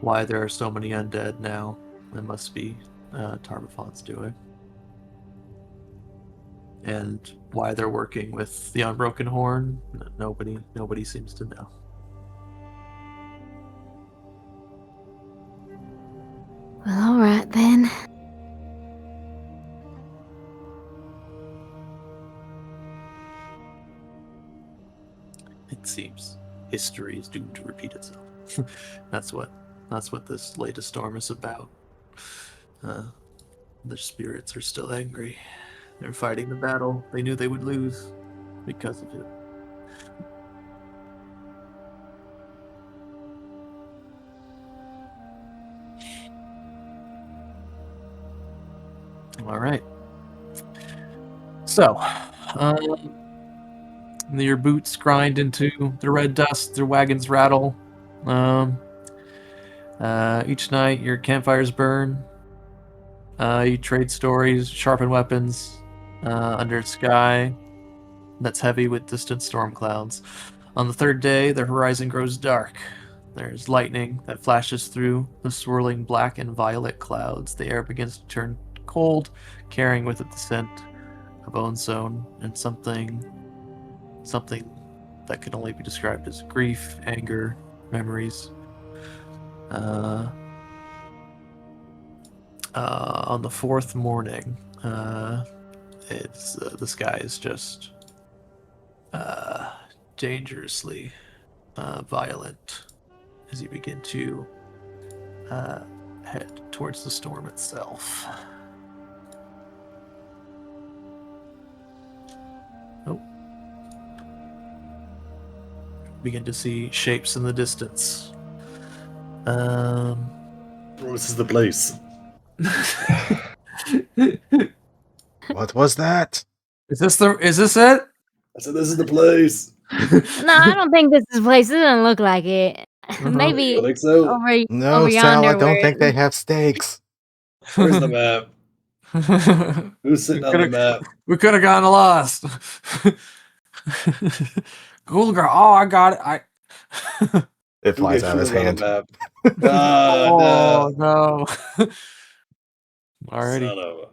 why there are so many undead now. It must be Tarbafon's doing. And why they're working with the Unbroken Horn, nobody seems to know. Well, all right then. It seems history is doomed to repeat itself. That's what this latest storm is about. The spirits are still angry. They're fighting the battle they knew they would lose because of it. All right. So, your boots grind into the red dust, their wagons rattle. Each night, your campfires burn. You trade stories, sharpen weapons under a sky that's heavy with distant storm clouds. On the third day, the horizon grows dark. There's lightning that flashes through the swirling black and violet clouds. The air begins to turn cold, carrying with it the scent of own zone and something that can only be described as grief, anger, memories. On the fourth morning, it's the sky is just dangerously violent as you begin to head towards the storm itself. Oh. Begin to see shapes in the distance. Bro, this is the place. What was that? Is this it? I said this is the place. No, I don't think this is the place. It doesn't look like it. Maybe You think so? No, over Sal, yonder I don't where think they have stakes. Where's the map? Who's sitting on the map? We could have gotten lost. Cool girl. Oh, I got it. It Who flies gets out of his shooters on hand. the map? Ah, Oh no. no. Alrighty. Son of a...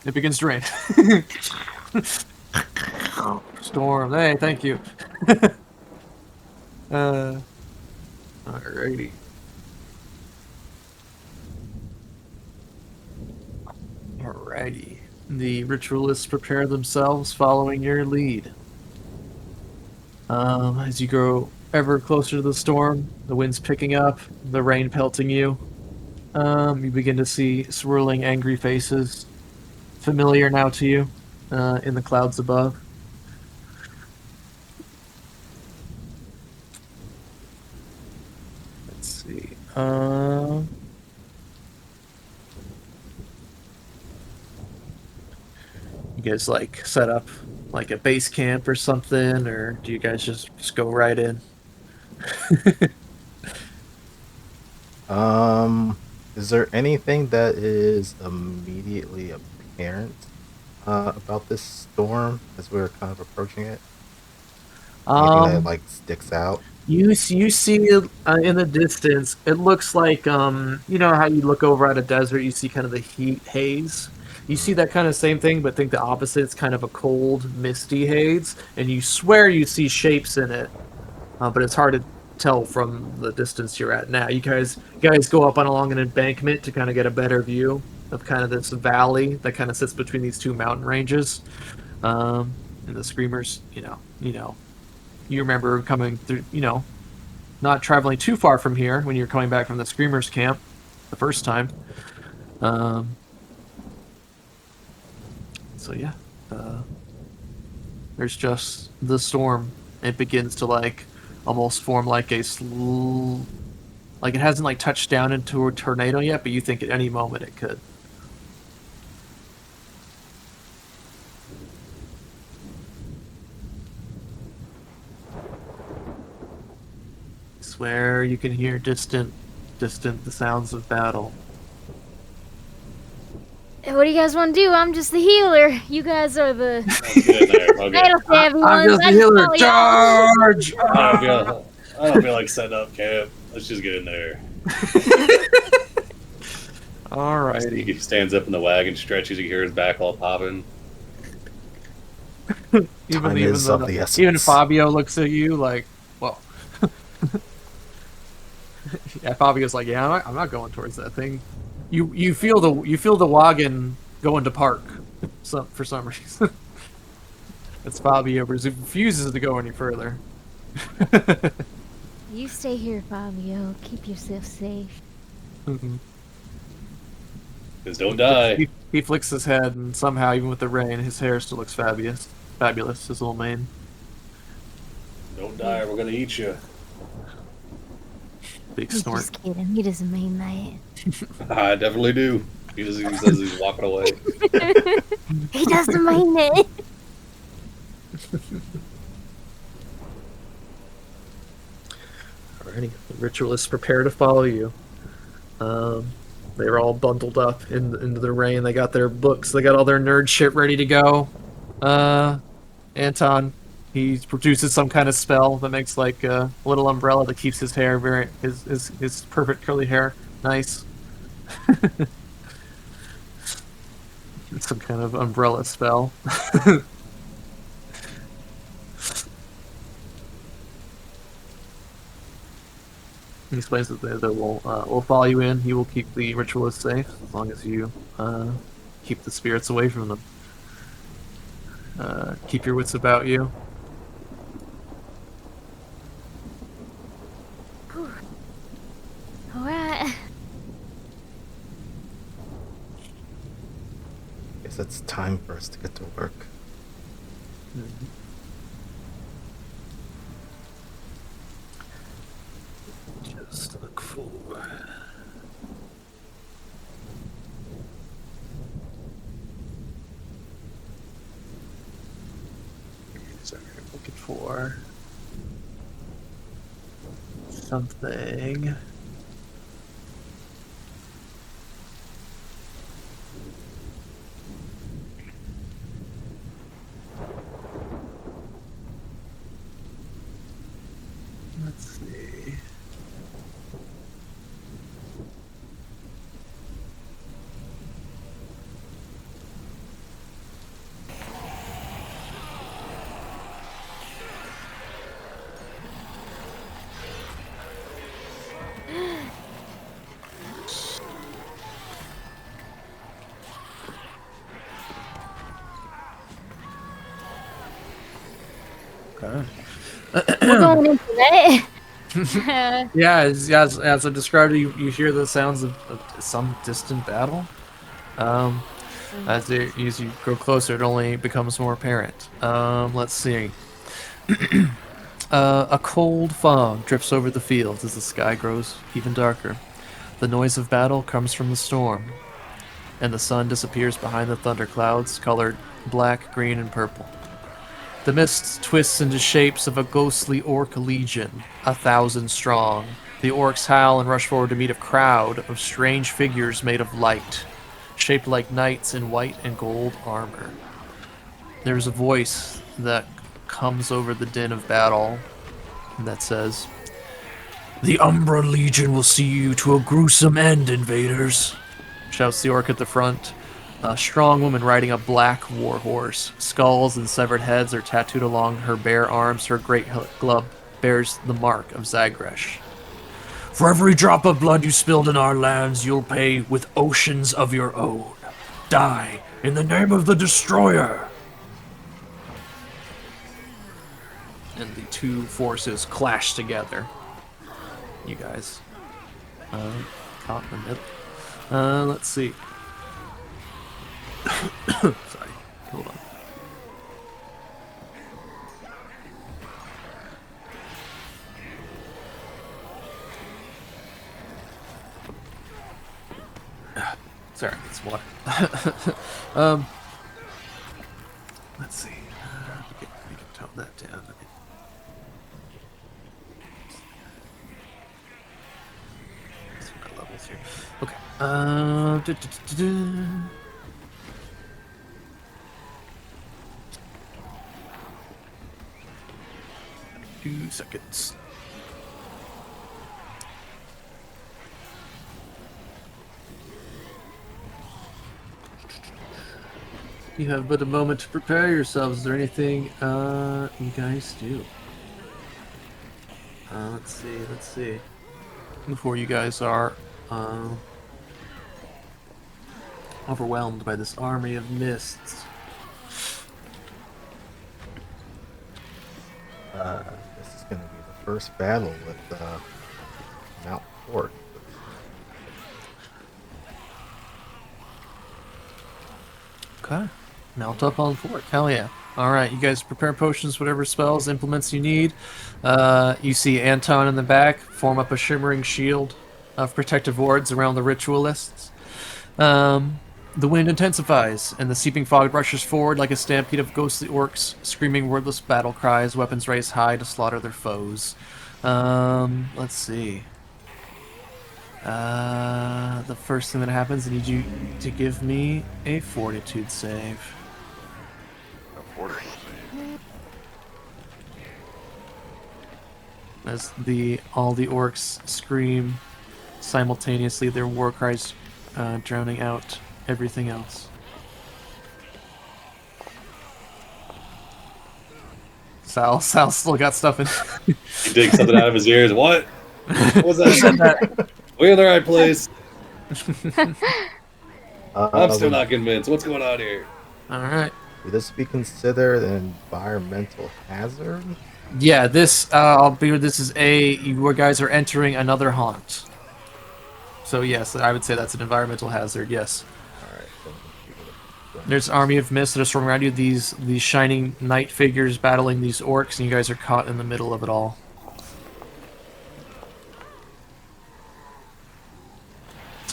It begins to rain. Storm. Hey, thank you. Alrighty. Alrighty. The ritualists prepare themselves following your lead. As you grow ever closer to the storm, the wind's picking up, the rain pelting you. You begin to see swirling, angry faces, familiar now to you, in the clouds above. Let's see. You guys like set up like a base camp or something, or do you guys just go right in? Is there anything that is immediately apparent about this storm as we're kind of approaching it? Anything that like sticks out? You see in the distance, it looks like you know how you look over at a desert, you see kind of the heat haze. You see that kind of same thing, but think the opposite. It's kind of a cold, misty haze, and you swear you see shapes in it, but it's hard to tell from the distance you're at now. You guys go up on along an embankment to kind of get a better view of kind of this valley that kind of sits between these two mountain ranges, and the screamers. You remember coming through. Not traveling too far from here when you're coming back from the screamers camp the first time. So yeah, there's just the storm. It begins to like almost form like a like it hasn't like touched down into a tornado yet, but you think at any moment it could. I swear you can hear distant the sounds of battle. What do you guys want to do? I'm just the healer. You guys are the Get in there. Okay. battle savvy I'm ones. just the healer. follow y'all. Charge! I don't feel like setting up camp. Let's just get in there. Alrighty. He stands up in the wagon, stretches, you hear his back all popping. Time is of the essence. Even Fabio looks at you like, well. Yeah, Fabio's like, yeah, I'm not going towards that thing. You feel the wagon going to park, for some reason. It's Fabio, but he refuses to go any further. You stay here, Fabio. Keep yourself safe. Mm-hmm. Just don't die. He flicks his head, and somehow, even with the rain, his hair still looks fabulous. His little mane. Don't die, or we're gonna eat you. Big He's snort. just kidding. He doesn't mean that. I definitely do. He says he's walking away. He doesn't mean that. Alrighty, the ritualists prepare to follow you. They're all bundled up into the rain. They got their books. They got all their nerd shit ready to go. Anton, he produces some kind of spell that makes like a little umbrella that keeps his hair his perfect curly hair nice. It's some kind of umbrella spell. He explains that they will follow you in. He will keep the ritualists safe as long as you keep the spirits away from them. Keep your wits about you. Alright. Guess it's time for us to get to work. Just look for. Sorry, I'm looking for something. Let's see. Okay. We're going into that. Yeah, as I described, you hear the sounds of some distant battle. As you grow closer, it only becomes more apparent. Let's see. A cold fog drifts over the fields as the sky grows even darker. The noise of battle comes from the storm, and the sun disappears behind the thunderclouds, colored black, green, and purple. The mist twists into shapes of a ghostly orc legion, 1,000 strong. The orcs howl and rush forward to meet a crowd of strange figures made of light, shaped like knights in white and gold armor. There's a voice that comes over the din of battle that says, "The Umbra Legion will see you to a gruesome end, invaders," shouts the orc at the front. A strong woman riding a black war horse. Skulls and severed heads are tattooed along her bare arms. Her great glove bears the mark of Yagrekash. "For every drop of blood you spilled in our lands, you'll pay with oceans of your own. Die in the name of the Destroyer!" And the two forces clash together. You guys caught in the middle. Let's see. Sorry, hold on. Sorry, it's water. Let's see. We can tone that down. Let's see my levels here. Okay. 2 seconds. You have but a moment to prepare yourselves. Is there anything you guys do? Let's see. Before you guys are overwhelmed by this army of mists. This is going to be the first battle with Mount Fort. Okay. Mount up on fort. Hell yeah. Alright, you guys prepare potions, whatever spells, implements you need. You see Anton in the back form up a shimmering shield of protective wards around the ritualists. The wind intensifies, and the seeping fog rushes forward like a stampede of ghostly orcs, screaming wordless battle cries, weapons raised high to slaughter their foes. Let's see. The first thing that happens, I need you to give me a fortitude save. As all the orcs scream simultaneously, their war cries drowning out everything else. Sal's still got stuff in. He digs something out of his ears. What? What was that? We're in the right place. I'm still not convinced. What's going on here? All right. Would this be considered an environmental hazard? Yeah, this I'll be. This is you guys are entering another haunt. So yes, I would say that's an environmental hazard. Yes. All right. There's an army of mist that are swarming around you. These shining knight figures battling these orcs, and you guys are caught in the middle of it all.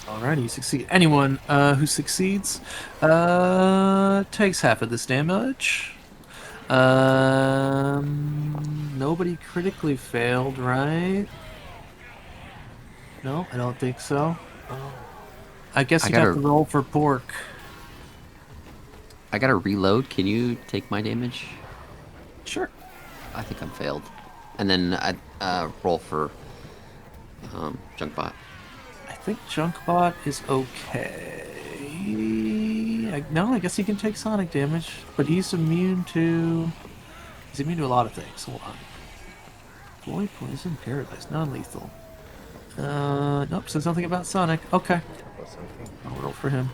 Alrighty, you succeed. Anyone who succeeds takes half of this damage. Nobody critically failed, right? No, I don't think so. I guess you have to roll for pork. I gotta reload. Can you take my damage? Sure. I think I'm failed. And then I roll for Junkbot. I think Junkbot is okay. No, I guess he can take sonic damage, but he's immune to a lot of things. Hold on. Void, poison, paralyzed, non-lethal. Nope, says nothing about sonic. Okay. I'll roll for him.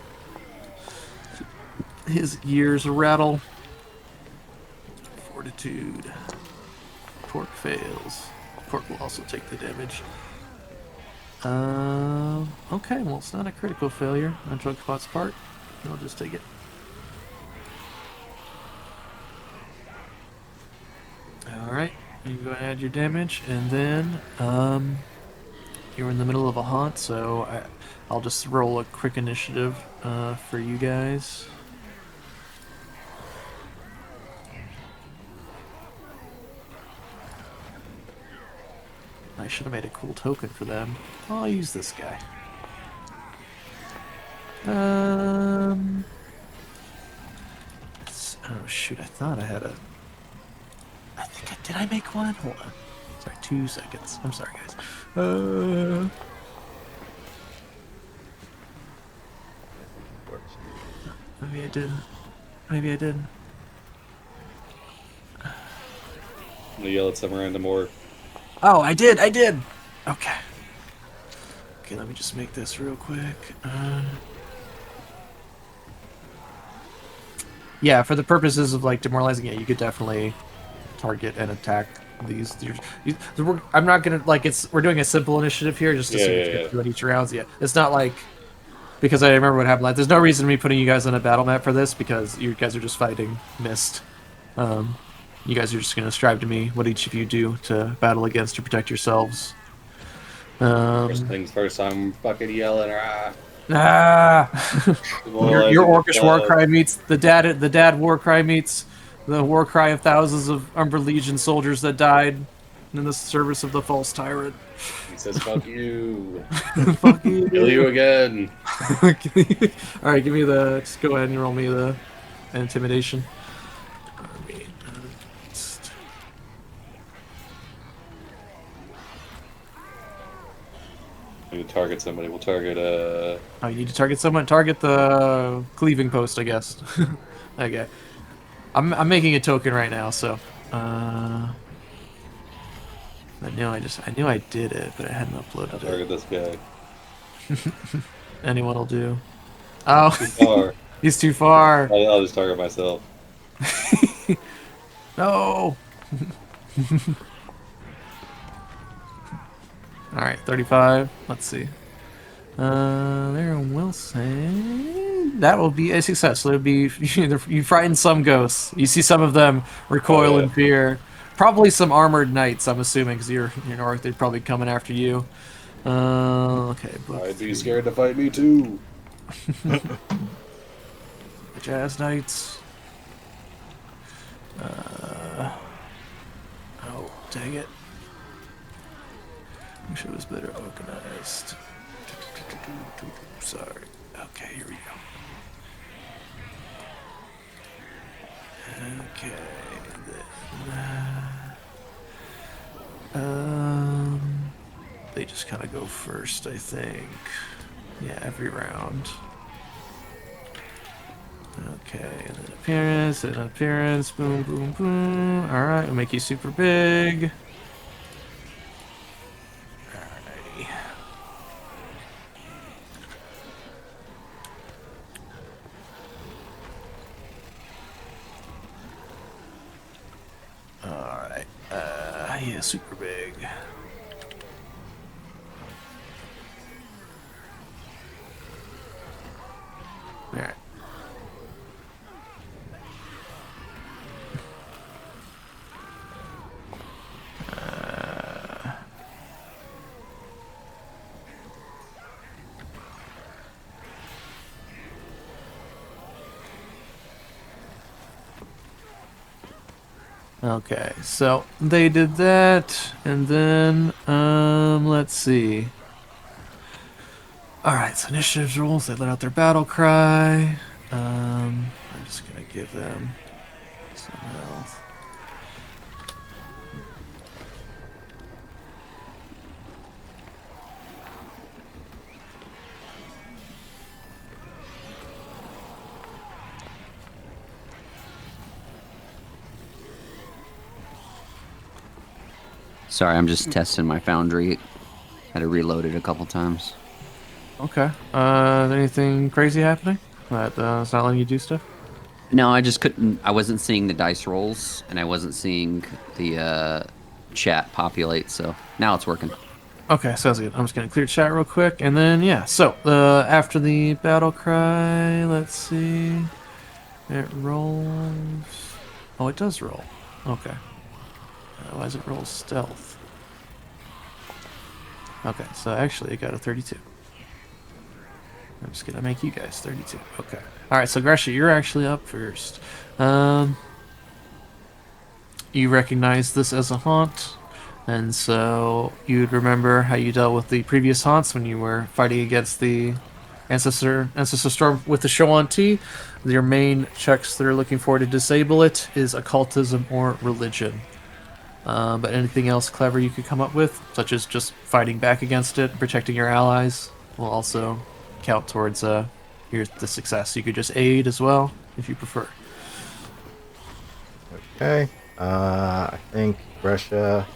His ears rattle. Fortitude. Pork fails. Pork will also take the damage. Okay, well, it's not a critical failure on Drunkbot's part. I'll just take it. Alright, you can go and add your damage, and then, you're in the middle of a haunt, so I'll just roll a quick initiative, for you guys. I should have made a cool token for them. I'll use this guy. Oh shoot, I thought I had a... did I make one? Hold on. Sorry, 2 seconds. I'm sorry, guys. Maybe I didn't. Maybe I didn't. I'm gonna yell at some random orc. Oh, I did! Okay. Okay, let me just make this real quick. Yeah, for the purposes of, like, demoralizing it, you could definitely target and attack these. I'm not gonna, like, we're doing a simple initiative here, just to see what you get through each round. Yeah, it's not like, because I remember what happened. Like, there's no reason me putting you guys on a battle map for this, because you guys are just fighting mist. You guys are just going to strive to me what each of you do to battle against to protect yourselves. First things first, I'm fucking yelling. Your orcish war cry meets the dad war cry meets the war cry of thousands of Umbra Legion soldiers that died in the service of the false tyrant. He says, "Fuck you." Fuck you. Kill you again. All right, just go ahead and roll me the intimidation. We need to target somebody. We'll target Oh, you need to target someone. Target the cleaving post, I guess. Okay. I'm making a token right now, so. I knew I did it, but I hadn't uploaded I'll target this guy. Anyone will do. Oh, Too far. He's too far. I'll just target myself. No. All right, 35. Let's see. There will say that will be a success. So it'll be you frighten some ghosts. You see some of them recoil in fear. Probably some armored knights. I'm assuming because you're north. They're probably coming after you. Okay. I'd be scared to fight me too. Jazz knights. Oh, dang it. Wish it was better organized. Sorry. Okay, here we go. Okay, then. They just kind of go first, I think. Yeah, every round. Okay, and then appearance, boom, boom, boom. Alright, we'll make you super big. Alrighty. Alright, yeah, super big. Alright. Okay, so they did that, and then, let's see. Alright, so initiative rolls, they let out their battle cry. I'm just gonna give them some health. Sorry, I'm just testing my foundry. Had to reload it a couple times. Okay, anything crazy happening? That, it's not letting you do stuff? No, I just couldn't. I wasn't seeing the dice rolls, and I wasn't seeing the chat populate. So now it's working. Okay, sounds good. I'm just gonna clear chat real quick, and then yeah. So after the battle cry, let's see. It rolls. Oh, it does roll. Okay. Why does it roll stealth? Okay, so actually it got a 32. I'm just gonna make you guys 32. Okay. All right, so Gresha, you're actually up first. You recognize this as a haunt. And so you'd remember how you dealt with the previous haunts when you were fighting against the ancestor storm with the show on T. Your main checks that are looking for to disable it is occultism or religion. But anything else clever you could come up with, such as just fighting back against it, protecting your allies, will also count towards the success. You could just aid as well if you prefer. Okay. I think Russia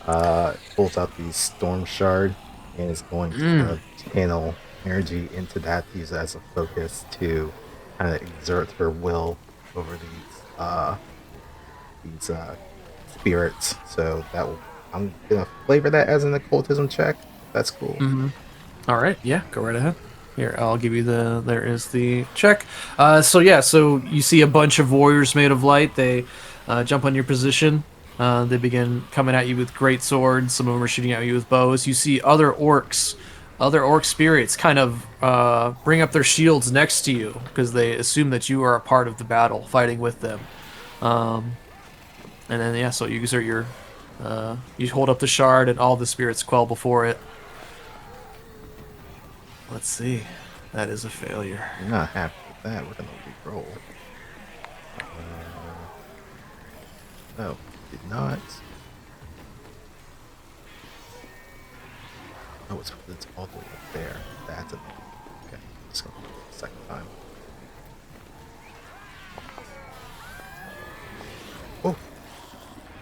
pulls out the storm shard and is going to channel energy into that to use it as a focus to kind of exert her will over these spirits. So I'm gonna flavor that as an occultism check. That's cool. All right, yeah, go right ahead. Here, I'll give you there is the check. So you see a bunch of warriors made of light. They jump on your position. They begin coming at you with great swords. Some of them are shooting at you with bows. You see other orc spirits kind of bring up their shields next to you because they assume that you are a part of the battle, fighting with them. And then yeah, so you exert your, you hold up the shard, and all the spirits quell before it. Let's see. That is a failure. I'm not happy with that. We're gonna re-roll. No, did not. Oh, it's all the way up there. That's a okay. Let's go second time. Oh,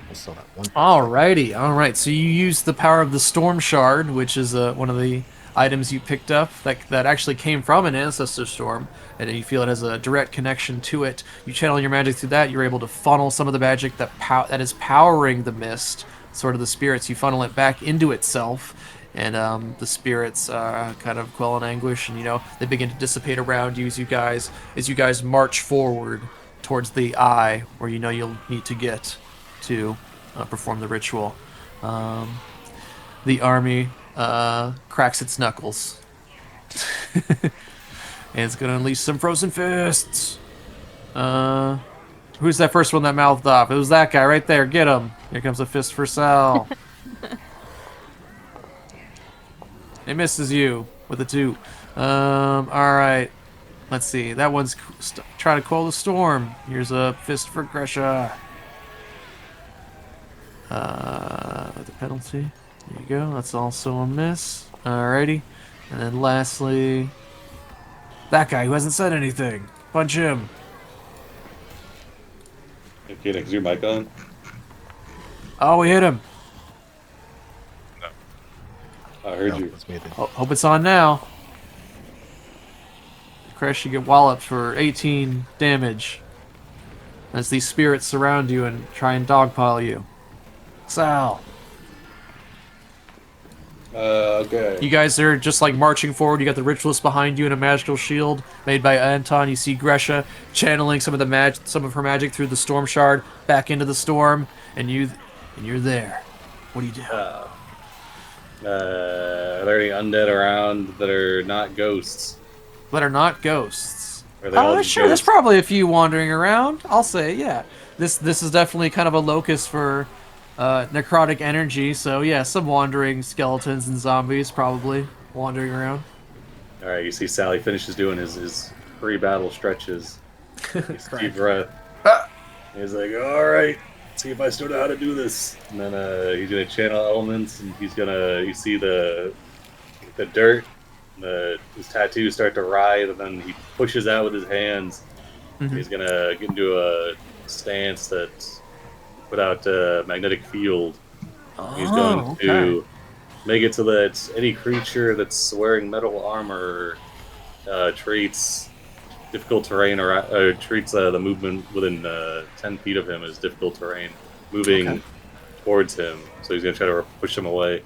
I saw that one. Alrighty, alright. So you use the power of the Storm Shard, which is one of the items you picked up that actually came from an ancestor storm, and you feel it has a direct connection to it. You channel your magic through that. You're able to funnel some of the magic that is powering the mist, sort of the spirits. You funnel it back into itself, and the spirits kind of quell in anguish, and they begin to dissipate around you as you guys march forward towards the eye where you'll need to get to perform the ritual. The army cracks its knuckles. And it's gonna unleash some frozen fists. Who's that first one that mouthed off? It was that guy right there. Get him. Here comes a fist for Sal. It misses you with a 2. Alright. Let's see. That one's trying to quell the storm. Here's a fist for Gresha. The penalty. There you go. That's also a miss. Alrighty. And then lastly, that guy who hasn't said anything. Punch him. Okay, is your mic on? Oh, we hit him. I heard No, you. it's me then. Hope it's on now. Crash, you get walloped for 18 damage as these spirits surround you and try and dogpile you. Sal. Okay. You guys are just like marching forward. You got the ritualists behind you and a magical shield made by Anton. You see Gresha channeling some of her magic through the storm shard back into the storm, and you're there. What do you do? Are there any undead around that are not ghosts? That are not ghosts. Are they all Sure. There's ghosts? probably a few wandering around. I'll say, yeah. This is definitely kind of a locus for necrotic energy. So yeah, some wandering skeletons and zombies probably wandering around. All right, you see Sally finishes doing his pre-battle stretches. His deep breath. He's like, all right, see if I still know how to do this. And then he's gonna channel elements, and he's gonna, you see the dirt, his tattoos start to writhe, and then he pushes out with his hands. Mhm. He's gonna get into a stance that put out a magnetic field. He's going to make it so that any creature that's wearing metal armor treats difficult terrain or treats the movement within 10 feet of him as difficult terrain, moving towards him. So he's going to try to push him away.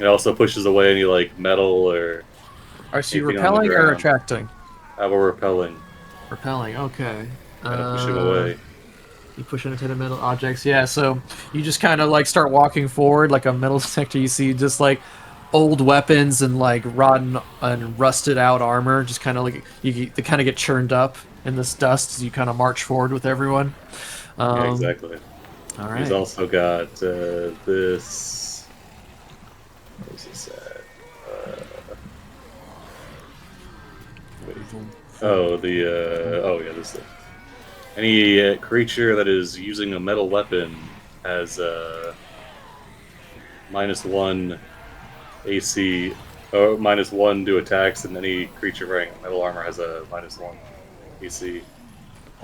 It also pushes away any like metal or Are you anything on the repelling or ground. attracting? Have a repelling. Repelling. Okay. Gotta push him away. You push into the metal objects, yeah. So you just kind of like start walking forward like a metal detector. You see just like old weapons and like rotten and rusted out armor, just kind of like they kind of get churned up in this dust as you kind of march forward with everyone. Yeah, exactly. All right. He's also got this. What was this at? Wait. Oh, oh yeah, this thing. Any creature that is using a metal weapon has -1 AC, or -1 to attacks, and any creature wearing metal armor has a -1 AC.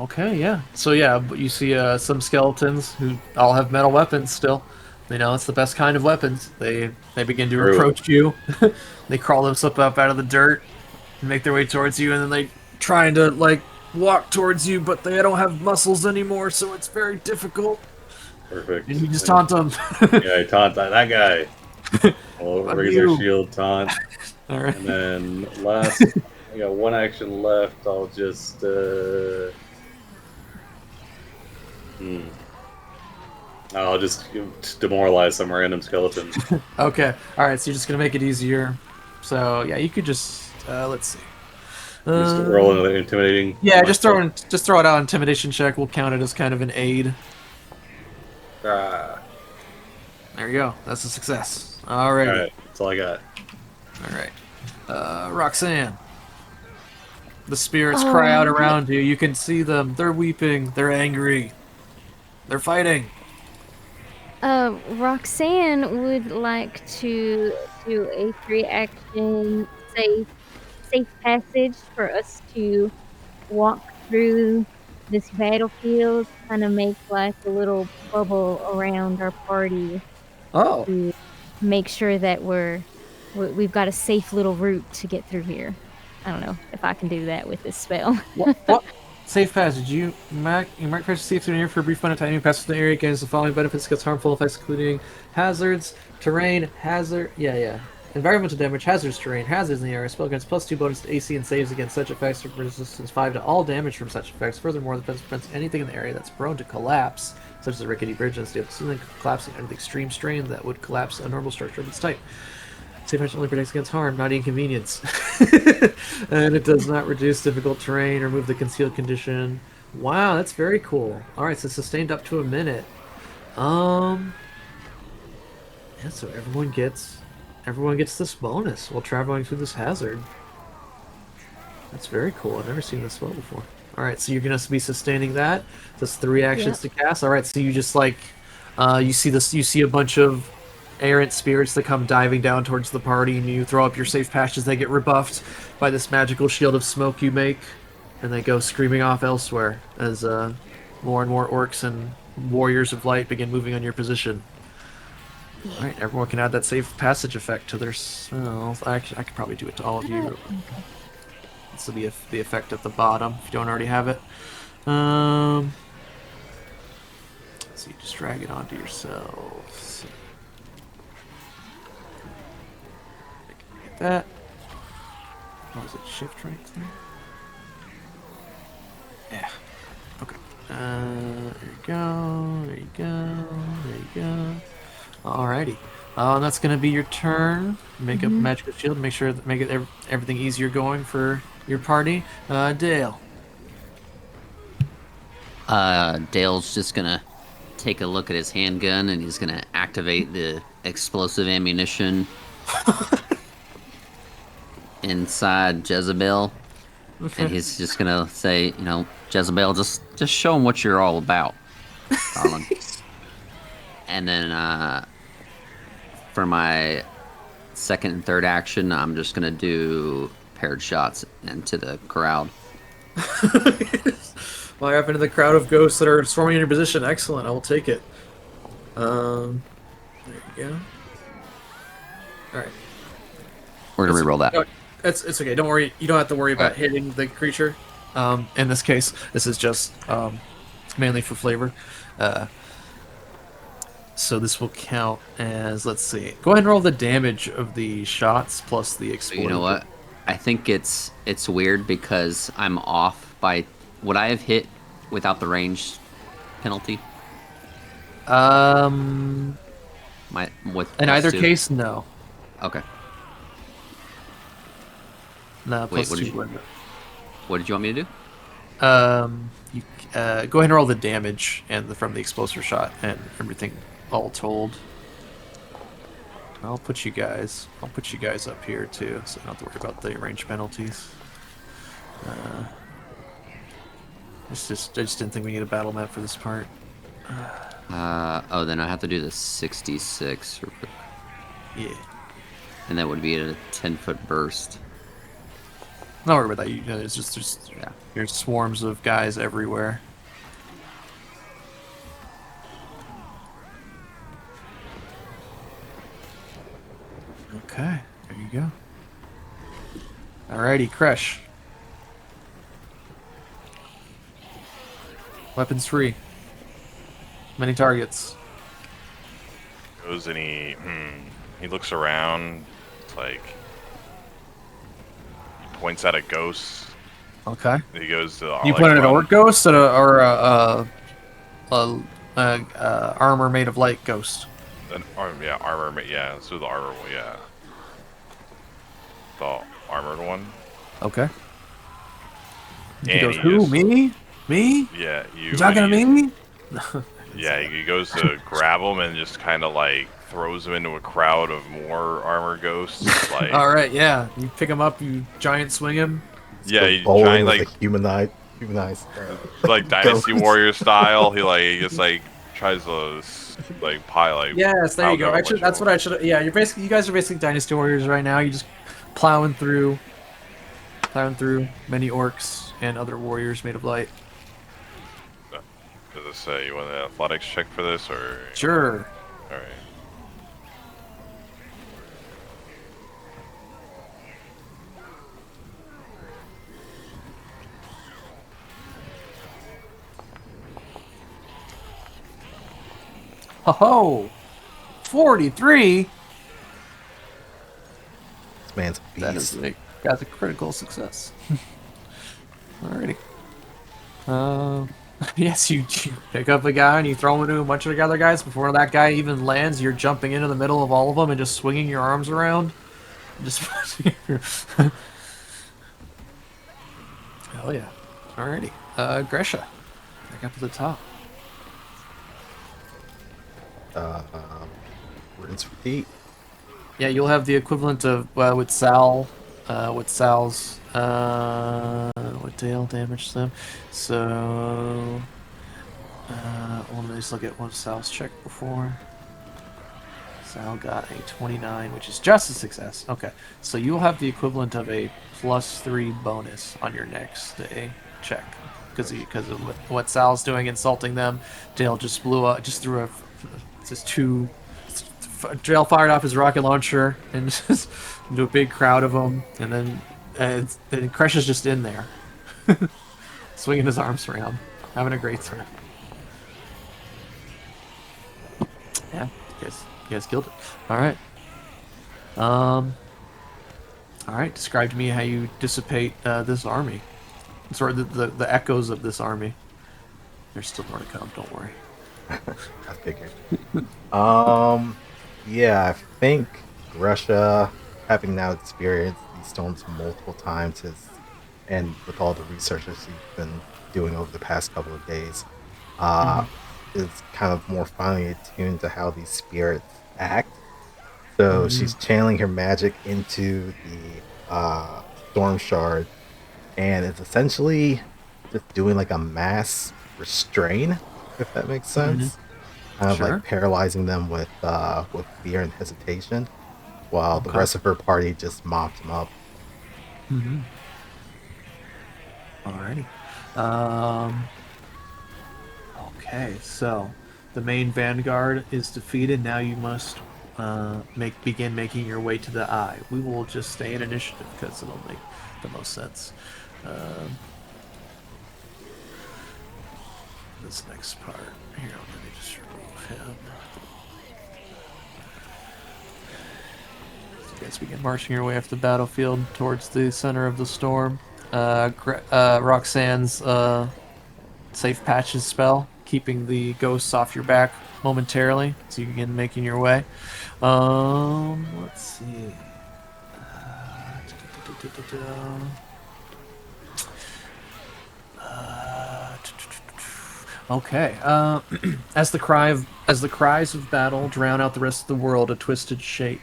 Okay, yeah. So yeah, but you see some skeletons who all have metal weapons still. You know, it's the best kind of weapons. They begin to True. approach you. They crawl themselves up out of the dirt and make their way towards you, and then they trying to like walk towards you, but they don't have muscles anymore, so it's very difficult. Perfect. And you just taunt them. Yeah, I taunt that guy. We'll Fuck raise you. our shield, taunt. All right. And then last, I got one action left. I'll just. I'll just demoralize some random skeleton. Okay. All right. So you're just gonna make it easier. So yeah, you could just let's see. Just roll another intimidating. Yeah, just throw it out. Intimidation check. We'll count it as kind of an aid. Ah, There you go. That's a success. Alrighty. all right, that's all I got. All right. Roxanne. The spirits cry out around you. You can see them. They're weeping. They're angry. They're fighting. Roxanne would like to do a 3-action safe passage for us to walk through this battlefield, kind of make like a little bubble around our party Oh. to make sure that we've got a safe little route to get through here. I don't know if I can do that with this spell. What? Safe passage. You mark passage safe through here for a brief amount of time. You pass through the area gains the following benefits against harmful effects, including hazards, terrain, environmental damage, hazards, terrain, hazards in the area. Spell grants +2 bonus to AC and saves against such effects, resistance 5 to all damage from such effects. Furthermore, the defense prevents anything in the area that's prone to collapse, such as a rickety bridge and steel ceiling, collapsing under the extreme strain that would collapse a normal structure of its type. Safe passage only protects against harm, not inconvenience. And it does not reduce difficult terrain or move the concealed condition. Wow, that's very cool. Alright, so sustained up to a minute. Yeah, so everyone gets this bonus while traveling through this hazard. That's very cool. I've never seen this spell before. Alright, so you're gonna be sustaining that. That's 3 actions to cast. Alright, so you just like you see a bunch of errant spirits that come diving down towards the party, and you throw up your safe patches. They get rebuffed by this magical shield of smoke you make. and they go screaming off elsewhere as more and more orcs and warriors of light begin moving on your position. All right, everyone can add that safe passage effect to their spells. Actually, I could probably do it to all of you. This will be the effect at the bottom if you don't already have it. So you just drag it onto yourselves. Get that. Oh, is it shift right there? Yeah. Okay. There you go. There you go. There you go. Alrighty. And that's gonna be your turn. Make up a magical shield. Make sure that everything easier going for your party. Dale. Dale's just gonna take a look at his handgun and he's gonna activate the explosive ammunition inside Jezebel. And he's just gonna say, you know, Jezebel, just show him what you're all about, darling. And then for my second and third action, I'm just gonna do paired shots into the crowd. Fire up into the crowd of ghosts that are swarming in your position. Excellent. I will take it. There you go. All right. We're gonna reroll that. No, it's okay. Don't worry. You don't have to worry about hitting the creature. In this case, this is just mainly for flavor. So this will count as, let's see. Go ahead and roll the damage of the shots plus the explosion. You know what? I think it's weird because I'm off by. Would I have hit without the range penalty? In either two? case, no. Okay. No, Wait, plus what did 2 limit. What did you want me to do? You go ahead and roll the damage and from the explosive shot and everything all told. I'll put you guys up here too, so I don't have to worry about the range penalties. I just didn't think we need a battle map for this part. Oh, then I have to do the 66. Yeah. And that would be at a 10-foot burst. Don't worry about that. It's just yeah. There's swarms of guys everywhere. Okay, there you go. Alrighty, Crush. Weapons free. Many targets. Goes and he looks around. It's like he points at a ghost. Okay. He goes to. You put in an orc ghost or a armor made of light ghost. Armor. Yeah, so the armor one. Yeah, the armored one. Okay. He And goes, he who? just- Me? Yeah, You talking to me? Yeah, he goes to grab him and just kind of like throws him into a crowd of more armor ghosts. Like, All right, yeah. You pick him up, you giant swing him. yeah, he Bowling giant with like a humanized like Dynasty ghost. Warrior style. He just like tries to like pile like. Yes, there you go. pile Actually, that's what I should. Yeah, you guys are basically Dynasty Warriors right now. You're just plowing through many orcs and other warriors made of light. Does it say you want an athletics check for this or? Sure. All right. Ho-ho! 43? This man's a That is beast. that's a critical success. Alrighty. Yes, you pick up a guy and you throw him into a bunch of the other guys. Before that guy even lands, you're jumping into the middle of all of them and just swinging your arms around. Just hell yeah. Alrighty. Gresha. Back up to the top. Rinse repeat. Yeah, you'll have the equivalent of with Sal's what Dale damaged them. So let me just look at what Sal's checked before. Sal got a 29, which is just a success. Okay, so you'll have the equivalent of a +3 bonus on your next day check because of what Sal's doing, insulting them. Dale just threw Dale fired off his rocket launcher and just into a big crowd of them, and then Kresh is just in there, swinging his arms around, having a great time. Yeah, you guys killed it. All right. All right. Describe to me how you dissipate this army. Sort of the echoes of this army. There's still more to come. Don't worry. I figured. Yeah, I think Russia, having now experienced these storms multiple times, and with all the research she's been doing over the past couple of days, is kind of more finely attuned to how these spirits act. So she's channeling her magic into the storm shard, and it's essentially just doing like a mass restrain, if that makes sense. Kind of like paralyzing them with fear and hesitation, while the rest of her party just mops them up. Alrighty. Okay, so the main vanguard is defeated. Now you must begin making your way to the eye. We will just stay in initiative because it'll make the most sense. This next part here, let me just remove him. So you guys begin marching your way off the battlefield towards the center of the storm. Roxanne's safe patches spell, keeping the ghosts off your back momentarily, so you begin making your way. Let's see. Okay. As the cries of battle drown out the rest of the world, a twisted shape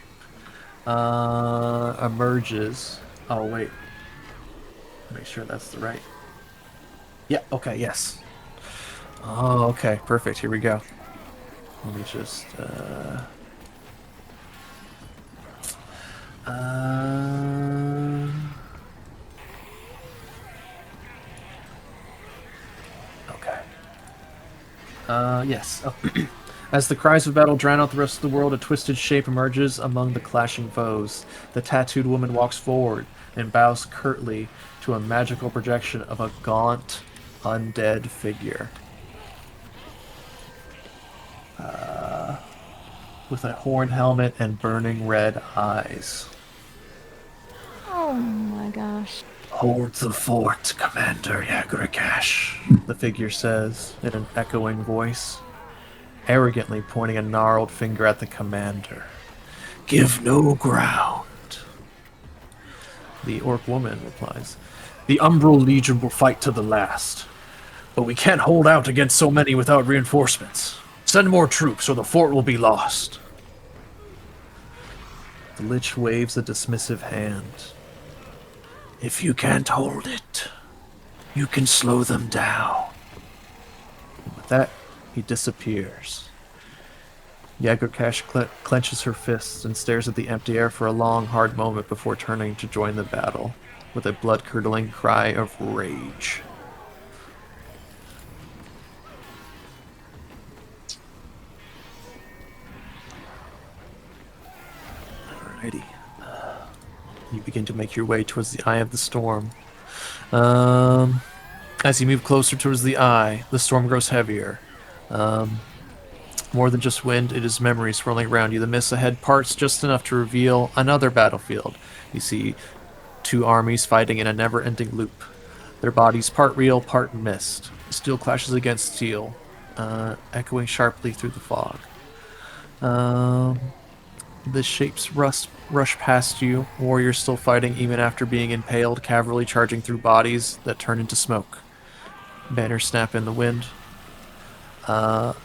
emerges. Oh wait. Make sure that's the right. Yeah. Okay. Yes. Oh. Okay. Perfect. Here we go. Let me just. Okay. Yes. Oh. As the cries of battle drown out the rest of the world, a twisted shape emerges among the clashing foes. The tattooed woman walks forward and bows curtly to a magical projection of a gaunt, undead figure. With a horned helmet and burning red eyes. Oh my gosh. Hold the fort, Commander Yagrekash, the figure says in an echoing voice, arrogantly pointing a gnarled finger at the commander. Give no ground. The orc woman replies, the Umbral Legion will fight to the last, but we can't hold out against so many without reinforcements. Send more troops or the fort will be lost. The Lich waves a dismissive hand. If you can't hold it, you can slow them down. And with that, he disappears. Yagrekash clenches her fists and stares at the empty air for a long, hard moment before turning to join the battle, with a blood-curdling cry of rage. Alrighty. You begin to make your way towards the eye of the storm. As you move closer towards the eye, the storm grows heavier. More than just wind, it is memory swirling around you. The mist ahead parts just enough to reveal another battlefield. You see two armies fighting in a never-ending loop. Their bodies part real, part mist. Steel clashes against steel, echoing sharply through the fog. The shapes rush past you, warriors still fighting even after being impaled, cavalry charging through bodies that turn into smoke. Banners snap in the wind. The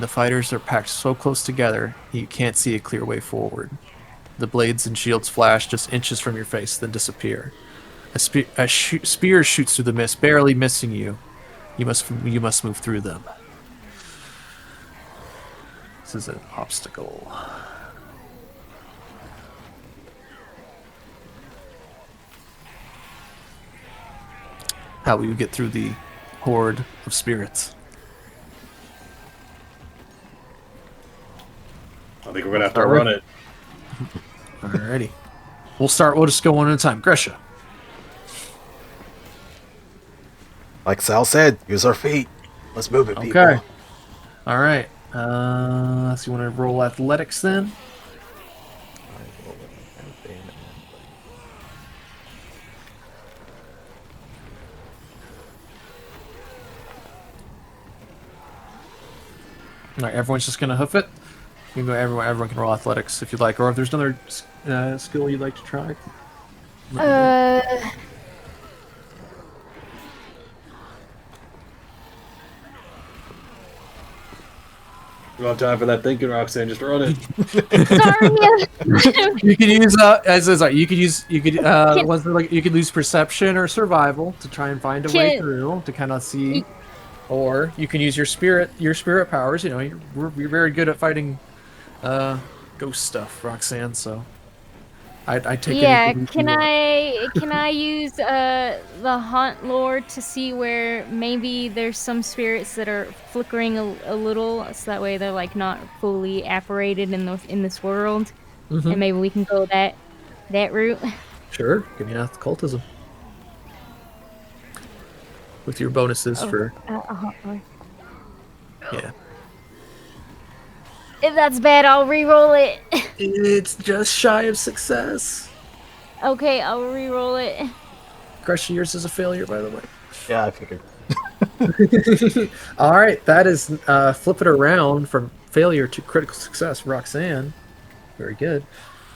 fighters are packed so close together, you can't see a clear way forward. The blades and shields flash just inches from your face, then disappear. A spear shoots through the mist, barely missing you. You must move through them. This is an obstacle. how we would get through the horde of spirits. I think we're gonna have to run it. Alrighty. We'll just go one at a time. Gresha. Like Sal said, use our feet. Let's move it, people. Okay. Alright. So you want to roll athletics then? Alright, everyone's just gonna hoof it. You can go. Everyone can roll athletics if you'd like, or if there's another skill you'd like to try. We don't have time for that thinking, Roxanne. Just run it. Sorry. You could use you could lose perception or survival to try and find a way through to kind of see, or you can use your spirit powers. You know, you're very good at fighting ghost stuff, Roxanne. So I take Yeah, can I use the haunt lore to see where maybe there's some spirits that are flickering a little, so that way they're like not fully apparated in this world, and maybe we can go that route. Sure, give me an occultism with your bonuses for haunt lore. yeah. If that's bad, I'll re-roll it. It's just shy of success. Okay, I'll re-roll it. Crush, yours is a failure, by the way. Yeah, I figured. All right, that is flip it around from failure to critical success, Roxanne. Very good.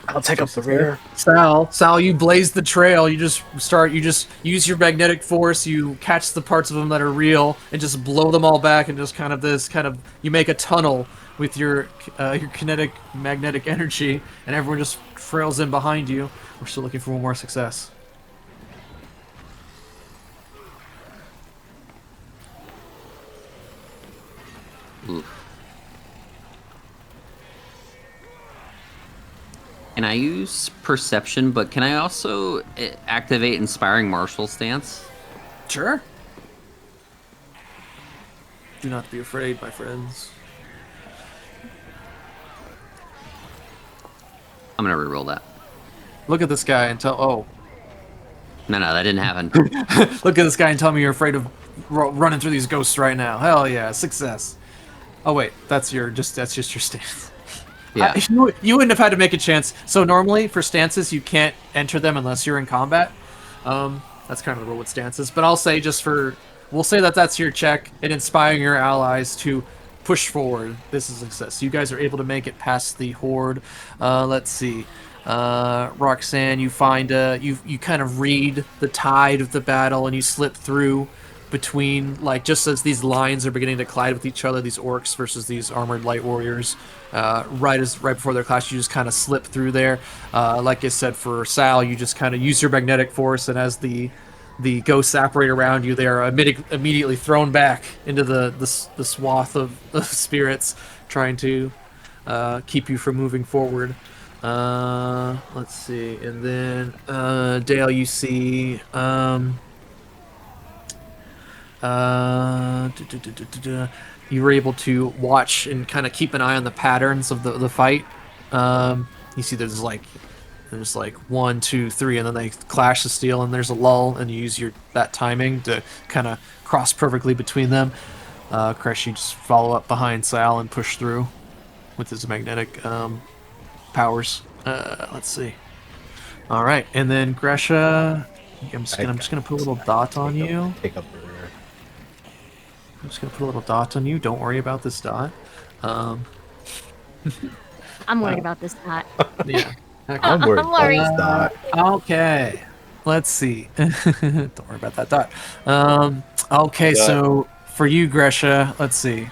I'll take up the rear. Sal, you blaze the trail. You just use your magnetic force. You catch the parts of them that are real and just blow them all back, and just you make a tunnel with your kinetic magnetic energy, and everyone just trails in behind you. We're still looking for one more success. Oof. Can I use perception, but can I also activate inspiring martial stance? Sure. Do not be afraid, my friends. I'm gonna reroll that. Look at this guy and tell. Oh, No, that didn't happen. look at this guy and tell me you're afraid of running through these ghosts right now. Hell yeah, success. Oh wait, that's just your stance. Yeah. You wouldn't have had to make a chance. So normally for stances you can't enter them unless you're in combat. That's kind of the rule with stances. But I'll say we'll say that's your check in inspiring your allies to push forward. This is a success. You guys are able to make it past the horde. Let's see. Roxanne, you find you kind of read the tide of the battle, and you slip through between, like, just as these lines are beginning to collide with each other, these orcs versus these armored light warriors. Right before their clash, you just kind of slip through there. Like I said, for Sal, you just kind of use your magnetic force, and as the ghosts apparate around you, they are immediately thrown back into the swath of spirits, trying to keep you from moving forward. Let's see, and then Dale, you see you were able to watch and kind of keep an eye on the patterns of the fight. You see there's like 1, 2, 3, and then they clash the steel, and there's a lull, and you use that timing to kind of cross perfectly between them. Crash, you just follow up behind Sal and push through with his magnetic powers. Let's see. All right, and then Gresha, I'm just gonna put a little dot on you. Take up the rear. I'm just gonna put a little dot on you. Don't worry about this dot. I'm worried about this dot. Yeah. Okay. I'm worried I'm worried. about this dot. Okay. Let's see. Don't worry about that dot. Okay, so for you, Gresha, let's see.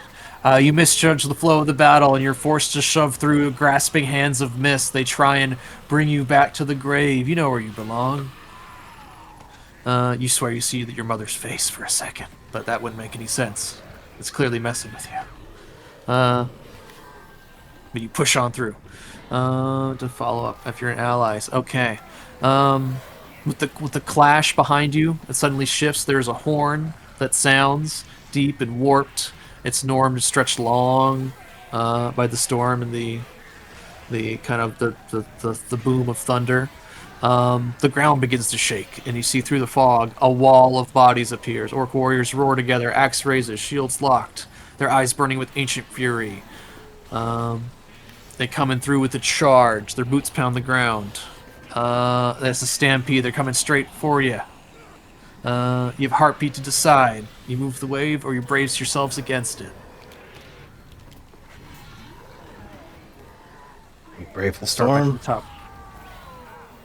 You misjudge the flow of the battle, and you're forced to shove through grasping hands of mist. They try and bring you back to the grave. You know where you belong. You swear you see your mother's face for a second, but that wouldn't make any sense. It's clearly messing with you. But you push on through. To follow up if you're an allies. Okay. with the clash behind you, it suddenly shifts. There's a horn that sounds deep and warped. Its norm is stretched long by the storm and the kind of the boom of thunder. The ground begins to shake, and you see through the fog a wall of bodies appears. Orc warriors roar together, axe raises, shields locked, their eyes burning with ancient fury. They coming through with a charge. Their boots pound the ground. There's a stampede. They're coming straight for you. You have heartbeat to decide. You move the wave, or you brace yourselves against it. We brave the Start back storm. from the top.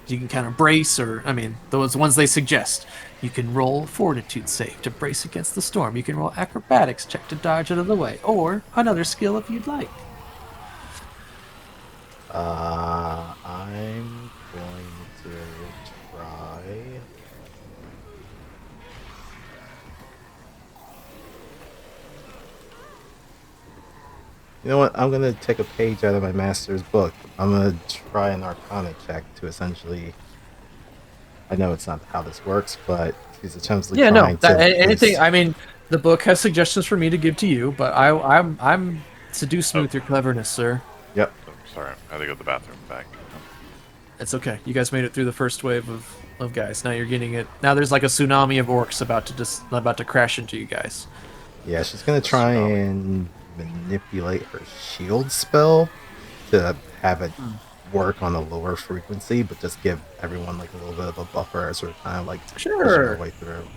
You can kind of brace, or I mean, those ones they suggest. You can roll fortitude save to brace against the storm. You can roll acrobatics check to dodge out of the way, or another skill if you'd like. I'm going to try. You know what? I'm gonna take a page out of my master's book. I'm gonna try an Arcana check to essentially. I know it's not how this works, but he's essentially trying to. Anything. I mean, the book has suggestions for me to give to you, but I'm seduced with your cleverness, sir. Yep. Oh, sorry, I had to go to the bathroom back. It's okay. You guys made it through the first wave of guys. Now you're getting it. Now there's like a tsunami of orcs about to crash into you guys. Yeah, she's gonna try and manipulate her shield spell to have it work on a lower frequency, but just give everyone like a little bit of a buffer as we're kind of like pushing our way through.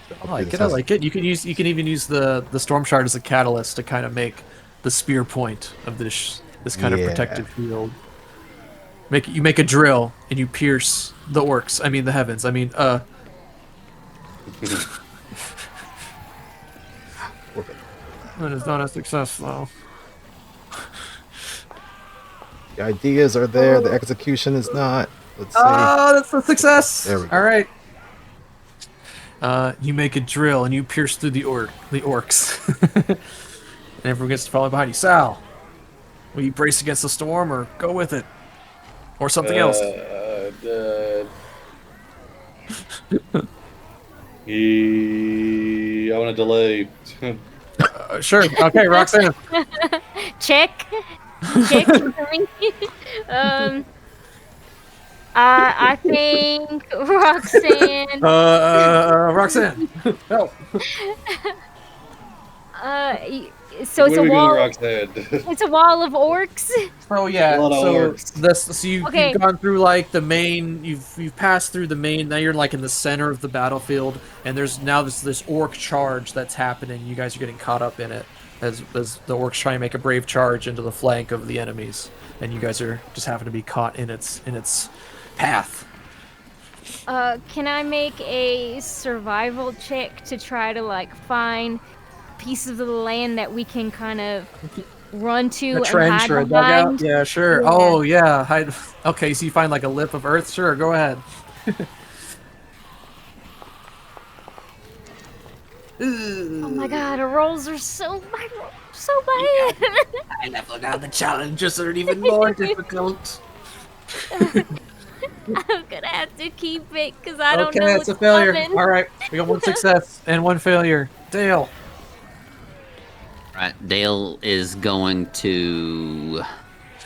So I like it. You can even use the storm shard as a catalyst to kind of make the spear point of this kind of protected field. You make a drill and you pierce the orcs. I mean the heavens. I mean That is not a success though. The ideas are there, the execution is not. Let's see. Oh, that's a success. There we go. All right. You make a drill and you pierce through the orcs. And everyone gets to follow behind you. Sal, will you brace against the storm or go with it? Or something else? I want to delay. Sure. Okay, Roxanne. Check. Check for me. I think Roxanne. Roxanne. Help. So it's What a are we wall. doing, Roxanne? It's a wall of orcs. Oh yeah. A lot of orcs. So you've Okay. gone through like the main. You've passed through the main. Now you're like in the center of the battlefield, and there's this orc charge that's happening. You guys are getting caught up in it as the orcs try and make a brave charge into the flank of the enemies, and you guys are just happen to be caught in its path. Can I make a survival check to try to like find pieces of the land that we can kind of run to A and trench hide or a behind? dugout? Yeah, sure. Yeah. Oh yeah. Hide. Okay, so you find like a lip of earth. Sure, go ahead. Oh my god, our rolls are so bad. I never got the challenges are even more difficult. I'm gonna have to keep it because I don't know Okay, what's it's a failure. coming. All right, we got one success and one failure. Dale. Right, Dale is going to.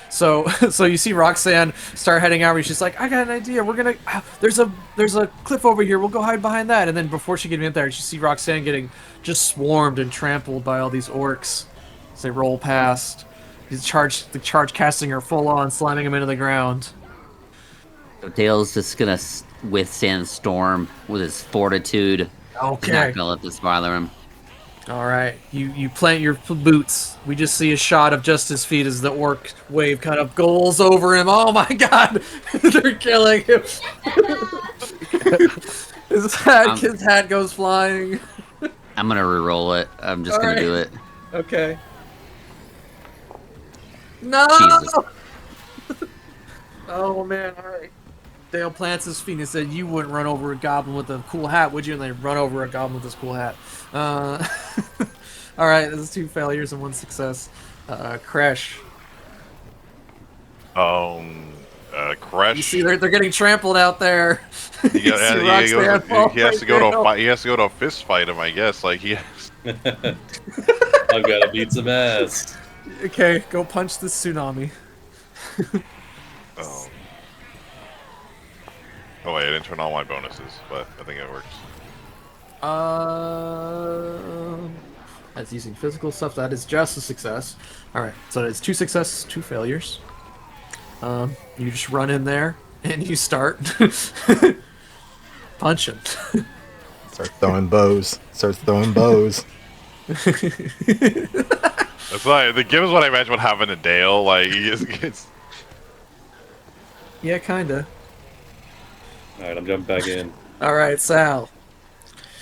So you see Roxanne start heading out. She's like, I got an idea. We're gonna. There's a cliff over here. We'll go hide behind that. And then before she can get there, you see Roxanne getting just swarmed and trampled by all these orcs as they roll past. The charge casting her full on, slamming them into the ground. So Dale's just gonna withstand the storm with his fortitude. He's Okay. not gonna let this bother him. All right, you plant your boots. We just see a shot of just his feet as the orc wave kind of goes over him. Oh my god, they're killing him. his hat goes flying. I'm gonna re-roll it. I'm just gonna do it. Okay. No. Jesus. Oh man, all right. Dale plants his feet and said, "You wouldn't run over a goblin with a cool hat, would you?" And they run over a goblin with this cool hat. All right, this is 2 failures and 1 success. Crash. Kresh. You see, they're getting trampled out there. He, You see Roxanne fall he has right to go to a down. fight. He has to go to a fist fight him, I guess. Like he has. I've got to beat some ass. Okay, go punch this tsunami. Oh. Oh wait, I didn't turn all my bonuses, but I think it works. That's using physical stuff. That is just a success. All right, so it's 2 successes, 2 failures. You just run in there and you start punching. Start throwing bows. Starts throwing bows. It's like the game is what I imagine would happen to Dale. Like he just gets. Yeah, kinda. All right, I'm jumping back in. All right, Sal.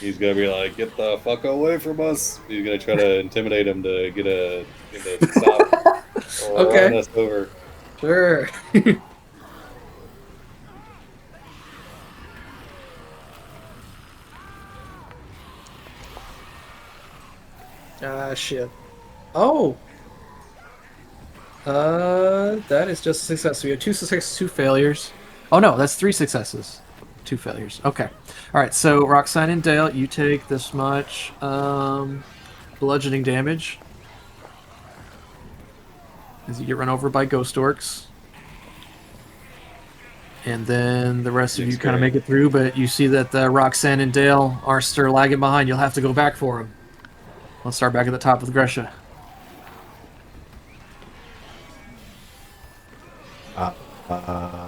He's gonna be like, "Get the fuck away from us!" He's gonna try to intimidate him to get him to stop or Okay. run us over. Sure. Shit. Oh! That is just a success. So we have 2 successes, 2 failures. Oh no, that's 3 successes. 2 failures. Okay. Alright, so Roxanne and Dale, you take this much bludgeoning damage as you get run over by ghost orcs. And then the rest of you kind of make it through, but you see that Roxanne and Dale are still lagging behind. You'll have to go back for them. Let's start back at the top with Gresha.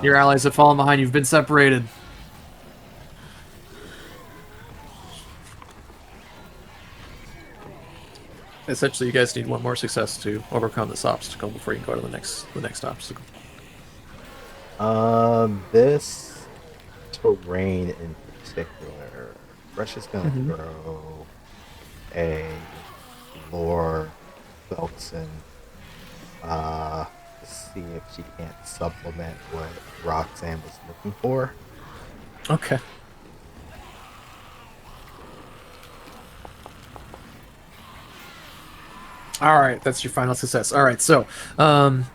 Your allies have fallen behind. You've been separated. Essentially, you guys need 1 more success to overcome this obstacle before you can go to the next obstacle. This terrain in particular, Rush is gonna throw a lore Belkzen to see if she can't supplement what Roxanne was looking for. Okay. All right, that's your final success. All right, so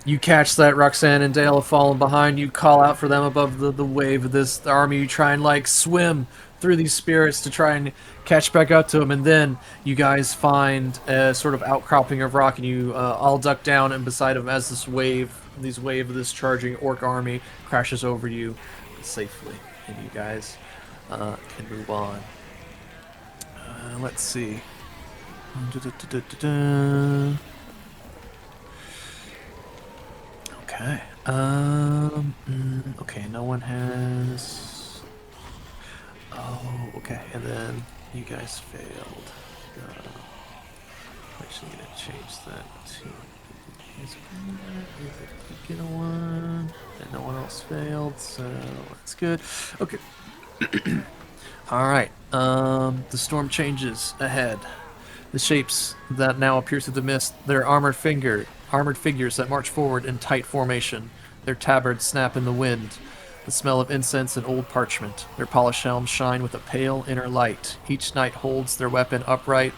you catch that Roxanne and Dale have fallen behind. You call out for them above the wave of this army. You try and like swim through these spirits to try and catch back up to them, and then you guys find a sort of outcropping of rock, and you all duck down and beside them as this wave of this charging orc army crashes over you safely, and you guys can move on. Let's see. Okay. Okay, no one has. Oh, okay. And then you guys failed. Actually, need to change that to. Get a 1. And no one else failed, so that's good. Okay. All right. The storm changes ahead. The shapes that now appear through the mist, they're armored figures that march forward in tight formation. Their tabards snap in the wind. The smell of incense and old parchment. Their polished helms shine with a pale inner light. Each knight holds their weapon upright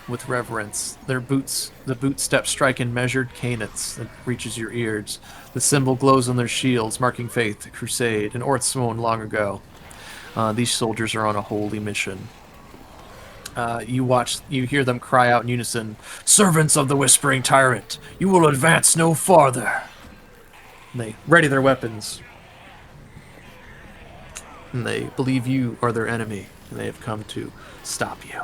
with reverence. The boot steps strike in measured cadence that reaches your ears. The symbol glows on their shields, marking faith, crusade, and O.R.S.S long ago. These soldiers are on a holy mission. You hear them cry out in unison, "Servants of the Whispering Tyrant, you will advance no farther." And they ready their weapons. And they believe you are their enemy, and they have come to stop you.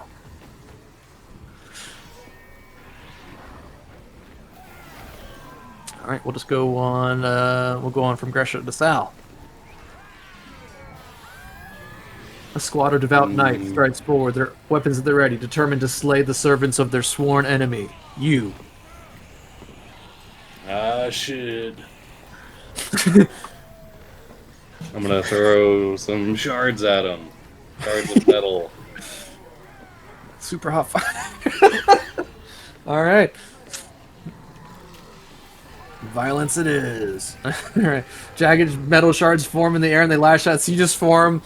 All right, we'll just go on. We'll go on from Gresha to Sal. A squad of devout knights strides forward, their weapons at the ready, determined to slay the servants of their sworn enemy, you. I should. I'm gonna throw some shards at him. Shards of metal. Super hot fire. All right. Violence it is. All right. Jagged metal shards form in the air and they lash out. So you just form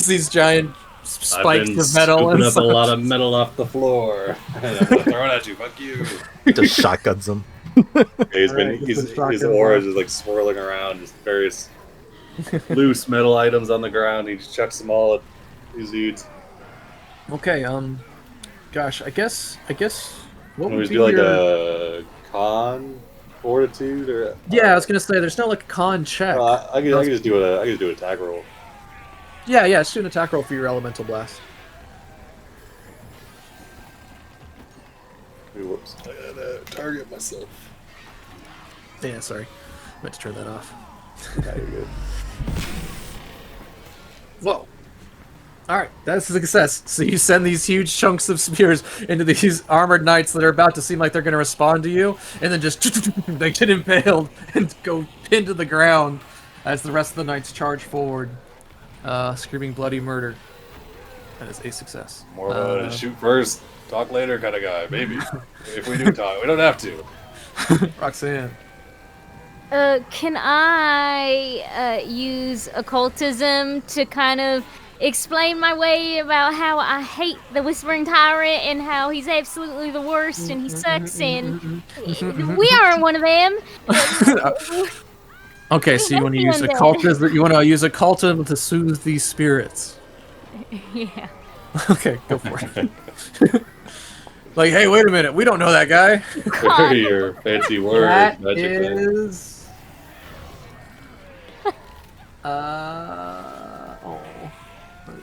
these giant spikes of metal. I've been scooping up a lot of metal off the floor. And I'm gonna throw it at you. Fuck you. Just shotguns them. Alright, this is his shotgun aura blast. is like swirling around, just various loose metal items on the ground. He just chucks them all at these dudes. Okay, gosh, I guess what Can we would just be do like your... a con fortitude or? Yeah, I was gonna say there's no like con check. I can just do a attack roll. Yeah, just do an attack roll for your elemental blast. Ooh, whoops! I gotta target myself. Yeah, sorry, meant to turn that off. Yeah, you're good. Whoa. Alright, that's a success. So you send these huge chunks of spears into these armored knights that are about to seem like they're going to respond to you, and then just they get impaled and go pinned to the ground as the rest of the knights charge forward, screaming bloody murder. That is a success. More of a shoot first, talk later kind of guy. Maybe if we do talk, we don't have to. Roxanne. Can I use occultism to kind of explain my way about how I hate the Whispering Tyrant and how he's absolutely the worst and he sucks and we aren't one of them. Okay, so you want to use occultism? You want to use occultism to soothe these spirits? Yeah. Okay, go for it. Like, hey, wait a minute, we don't know that guy. Your fancy word. That magic is.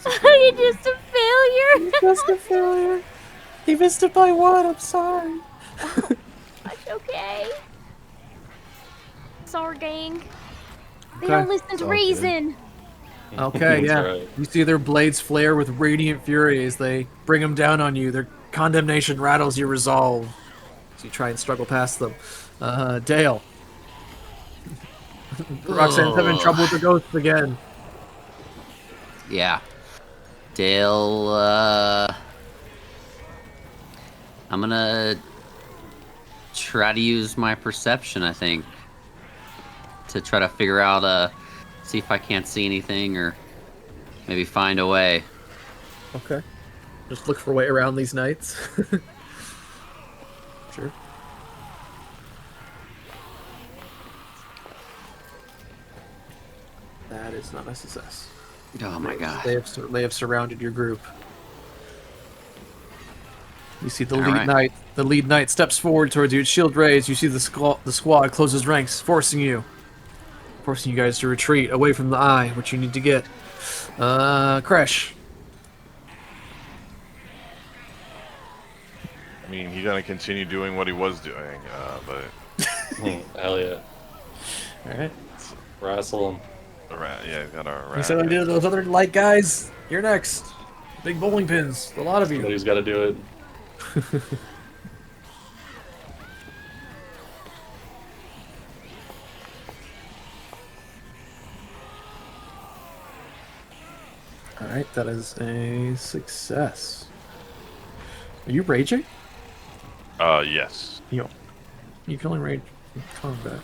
You're just a failure. Just a failure. He missed it by one. I'm sorry. That's okay. Sorry, gang. They Okay. don't listen to reason. Okay, yeah. Right. You see their blades flare with radiant fury as they bring them down on you. Their condemnation rattles your resolve. So you try and struggle past them. Dale. Roxanne's having trouble with the ghosts again. Yeah. Dale, I'm gonna try to use my perception, I think, to try to figure out, see if I can't see anything or maybe find a way. Okay. Just look for a way around these knights. Sure. That is not a success. Oh my god. They have surrounded your group. You see the All lead right. knight. The lead knight steps forward towards you, shield raised. You see the squad closes ranks, forcing you guys to retreat away from the eye, which you need to get. Crash. I mean, he's gonna continue doing what he was doing, but Hell yeah. All right. Wrestle him. yeah, he's gotta. You said I did those other light guys. You're next. Big bowling pins. A lot of you. Somebody's got to do it. All right, that is a success. Are you raging? Yes. You can only rage in combat.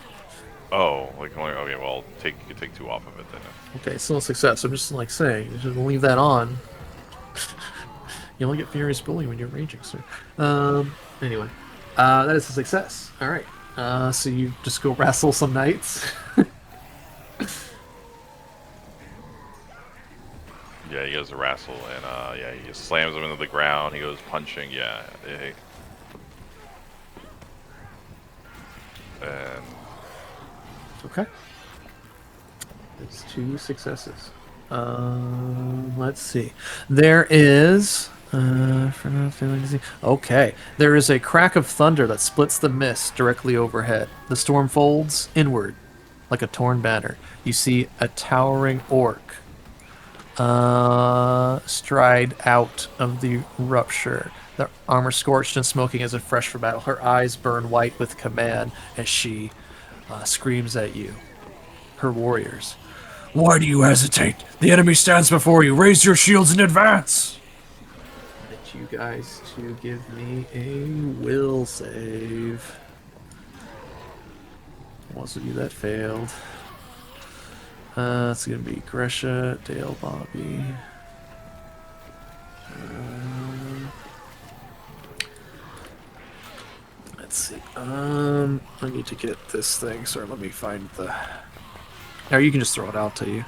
Oh, like only. Okay, well, you can take 2 off of it then. Okay, still a success. I'm just like saying, you should leave that on. You only get furious bullying when you're raging, sir. Anyway, that is a success. All right. So you just go wrestle some knights. Yeah, he goes to wrestle, and yeah, he just slams him into the ground. He goes punching. Yeah. And Okay. It's 2 successes. Let's see. There is. Okay. There is a crack of thunder that splits the mist directly overhead. The storm folds inward like a torn banner. You see a towering orc stride out of the rupture. The armor scorched and smoking as if fresh for battle. Her eyes burn white with command as she screams at you. Her warriors. Why do you hesitate? The enemy stands before you. Raise your shields in advance. I need you guys to give me a will save. Most of you that failed. It's gonna be Gresha, Dale, Bobby. Let's see. I need to get this thing. Sorry, let me find the. Or you can just throw it out to you.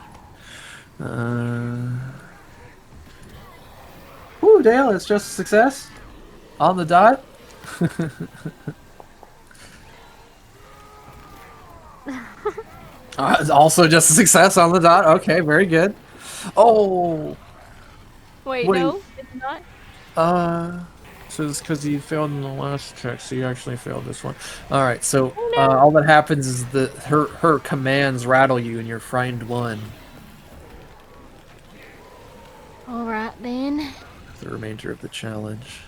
Woo, Dale, it's just a success. On the dot. It's also just a success on the dot. Okay, very good. Oh. Wait, What do no, it's not. So it's because you failed in the last check, so you actually failed this one. All right, so Oh, no. all that happens is that her commands rattle you, and you're frightened one. All right then. The remainder of the challenge.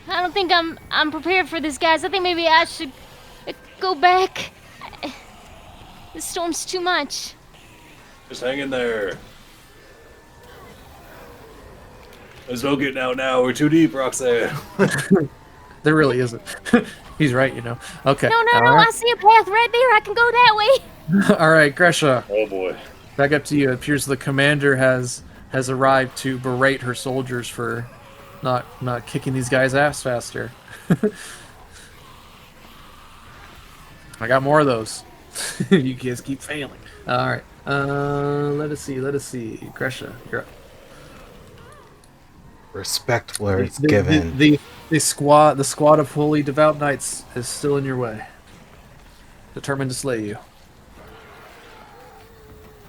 I don't think I'm prepared for this, guys. I think maybe I should go back. The storm's too much. Just hang in there. There's no getting out now. We're too deep, Roxanne. There really isn't. He's right, you know. Okay. No, all I right. see a path right there. I can go that way. All right, Gresha. Oh boy. Back up to you. It appears the commander has arrived to berate her soldiers for not kicking these guys' ass faster. I got more of those. You guys keep failing. All right. Let us see. Gresha, you're up. Respect where it's given. The squad of holy devout knights is still in your way, determined to slay you.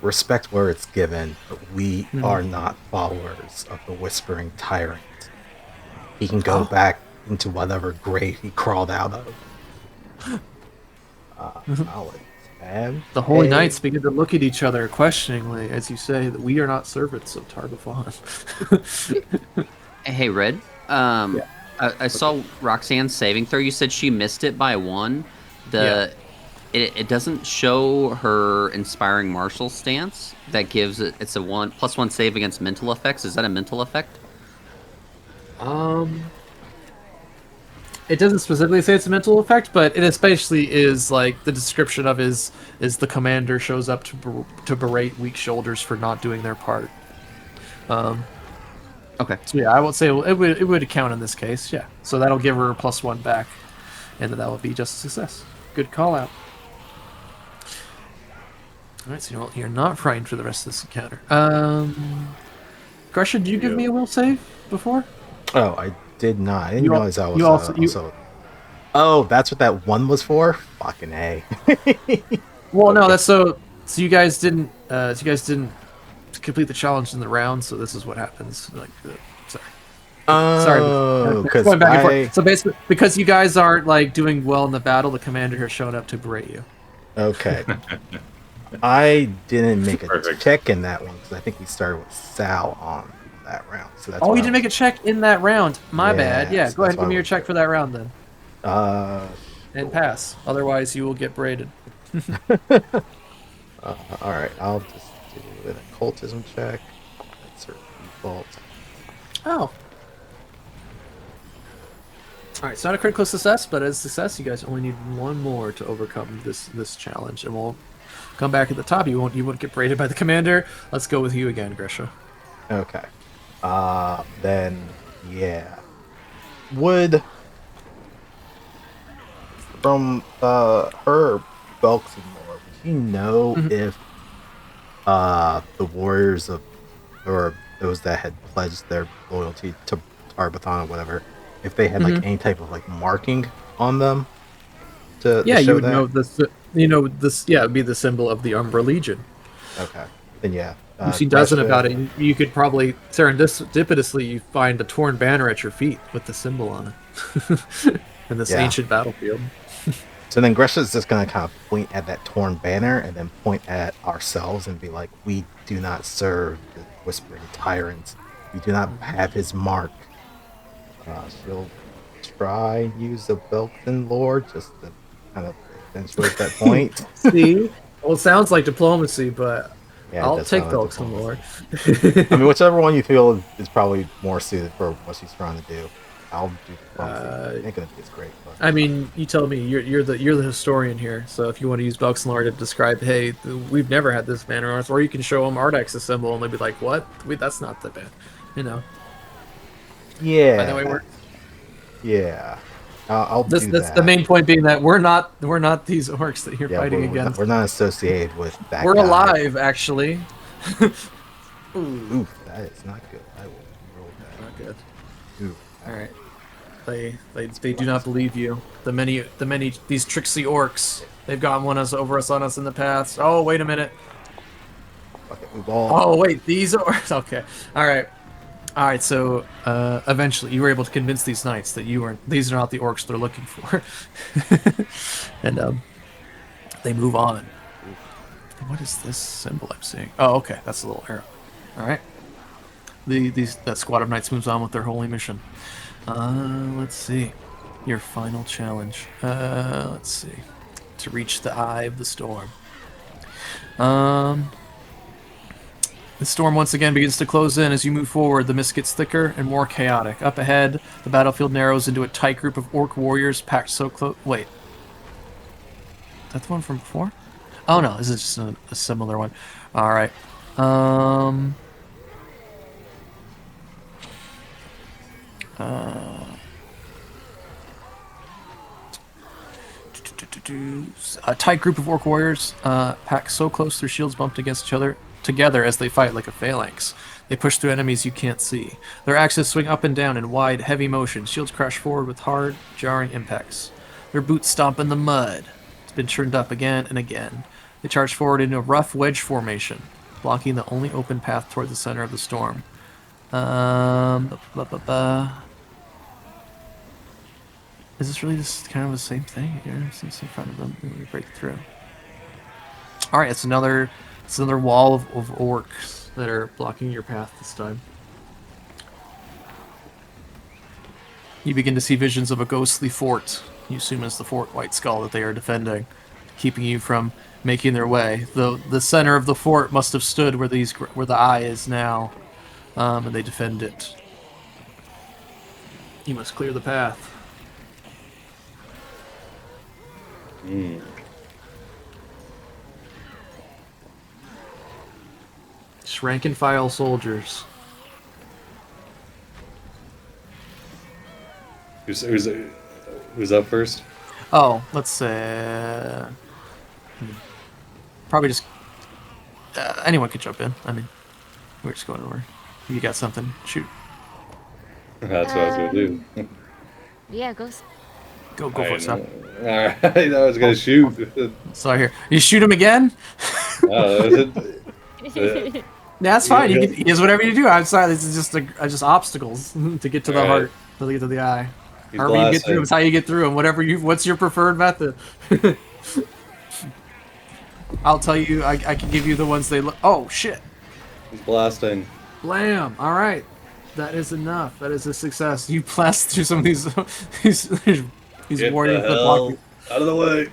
Respect where it's given, but we are not followers of the Whispering Tyrant. He can go back into whatever grave he crawled out of. And The holy knights begin to look at each other questioningly as you say that we are not servants of Targafon. Hey, Red. I saw Roxanne's saving throw. You said she missed it by 1. It doesn't show her inspiring martial stance. That gives it's a +1 save against mental effects. Is that a mental effect? It doesn't specifically say it's a mental effect, but it especially is like the description of is the commander shows up to berate weak shoulders for not doing their part. Okay. So yeah, I would say it would count in this case. Yeah. So that'll give her a +1 back, and that would be just a success. Good call out. All right, so you're not frightened for the rest of this encounter. Gresha, did you give me a will save before? Oh, I did not. I didn't You al- realize I was you also. Oh, that's what that 1 was for? Fucking A. Well, no, Okay. that's so you guys didn't complete the challenge in the round, so this is what happens. Like, sorry. Oh, because Going back and forth. So basically, because you guys aren't like doing well in the battle, the commander has shown up to berate you. Okay. I didn't make a Perfect. check in that one because I think we started with Sal on that round. So that's Oh, why you didn't make a check in that round. My bad. Yeah, Yes, go ahead that's and give me why your I check for that round then, and cool. pass. Otherwise, you will get braided. All right, I'll just do an occultism check. That's her default. Oh. All right, it's not a critical success, but as a success, you guys only need 1 more to overcome this challenge, and we'll come back at the top. You won't get braided by the commander. Let's go with you again, Gresha. Okay. Then yeah. Would from her Belkzen lore, would you know if the warriors of or those that had pledged their loyalty to Tarbathon or whatever, if they had like any type of like marking on them to Yeah, show you would that? know this. You know this. Yeah, it'd be the symbol of the Umbra Legion. Okay. Then yeah. You've seen dozen Gresha- about it. You could probably serendipitously you find a torn banner at your feet with the symbol on it in this Yeah. ancient battlefield. So then Gresha's just gonna kind of point at that torn banner and then point at ourselves and be like, "We do not serve the Whispering Tyrant. We do not have his mark." She'll try and use the Belkzen lore just to kind of accentuate that point. See, well, it sounds like diplomacy, but Yeah, it I'll does take sound like Belkzen lore. I mean, whichever one you feel is probably more suited for what she's trying to do. I'll do diplomacy. It ain't gonna be as great, but I mean, you tell me. You're the historian here, so if you want to use Belkzen lore to describe, hey, we've never had this banner on us, or you can show them Ardex's symbol, and they'll be like, what? Wait, that's not the band, you know. yeah. By the way, we're Yeah, I'll This do that's that. the main point being that we're not these orcs that you're Yeah, fighting we're against. not associated with that We're guy. alive, actually. Oof, that is not good. I will roll that. Not good. Oof. All right. They do not believe you. The many these tricksy orcs. They've gotten over us on us in the past. Oh, wait a minute. Okay, we've all. Oh, wait, these are okay. All right. So eventually, you were able to convince these knights that these are not the orcs they're looking for, and they move on. What is this symbol I'm seeing? Oh, okay, that's a little arrow. All right. That squad of knights moves on with their holy mission. Let's see. Your final challenge. Let's see. To reach the eye of the storm. The storm once again begins to close in as you move forward. The mist gets thicker and more chaotic. Up ahead, the battlefield narrows into a tight group of orc warriors packed so close. Wait. Is that the one from before? Oh no, this is just a similar one. Alright. A tight group of orc warriors packed so close their shields bumped against each other together as they fight like a phalanx. They push through enemies you can't see. Their axes swing up and down in wide, heavy motion. Shields crash forward with hard, jarring impacts. Their boots stomp in the mud. It's been churned up again and again. They charge forward into a rough wedge formation, blocking the only open path toward the center of the storm. Is this really just kind of the same thing here? Since in front of them, we break through. All right, it's another wall of orcs that are blocking your path this time. You begin to see visions of a ghostly fort. You assume it's the Fort White Skull that they are defending, keeping you from making their way. The center of the fort must have stood where the eye is now, and they defend it. You must clear the path. Just rank and file soldiers. Who's up first? Oh, let's say probably just anyone could jump in. I mean, we're just going over. You got something? Shoot. That's what I was gonna do. Yeah, Go for it, Sal. Alright, I was gonna shoot. So here, you shoot him again. Yeah, Yeah, that's fine. You can use whatever you do outside. This is just obstacles to get to the heart, to get to the eye. However you get through them, it's how you get through them. What's your preferred method? I'll tell you. I can give you the ones they look. Oh shit! He's blasting. Blam! All right, that is enough. That is a success. You blast through some of these Get warriors the that block you. out of the way.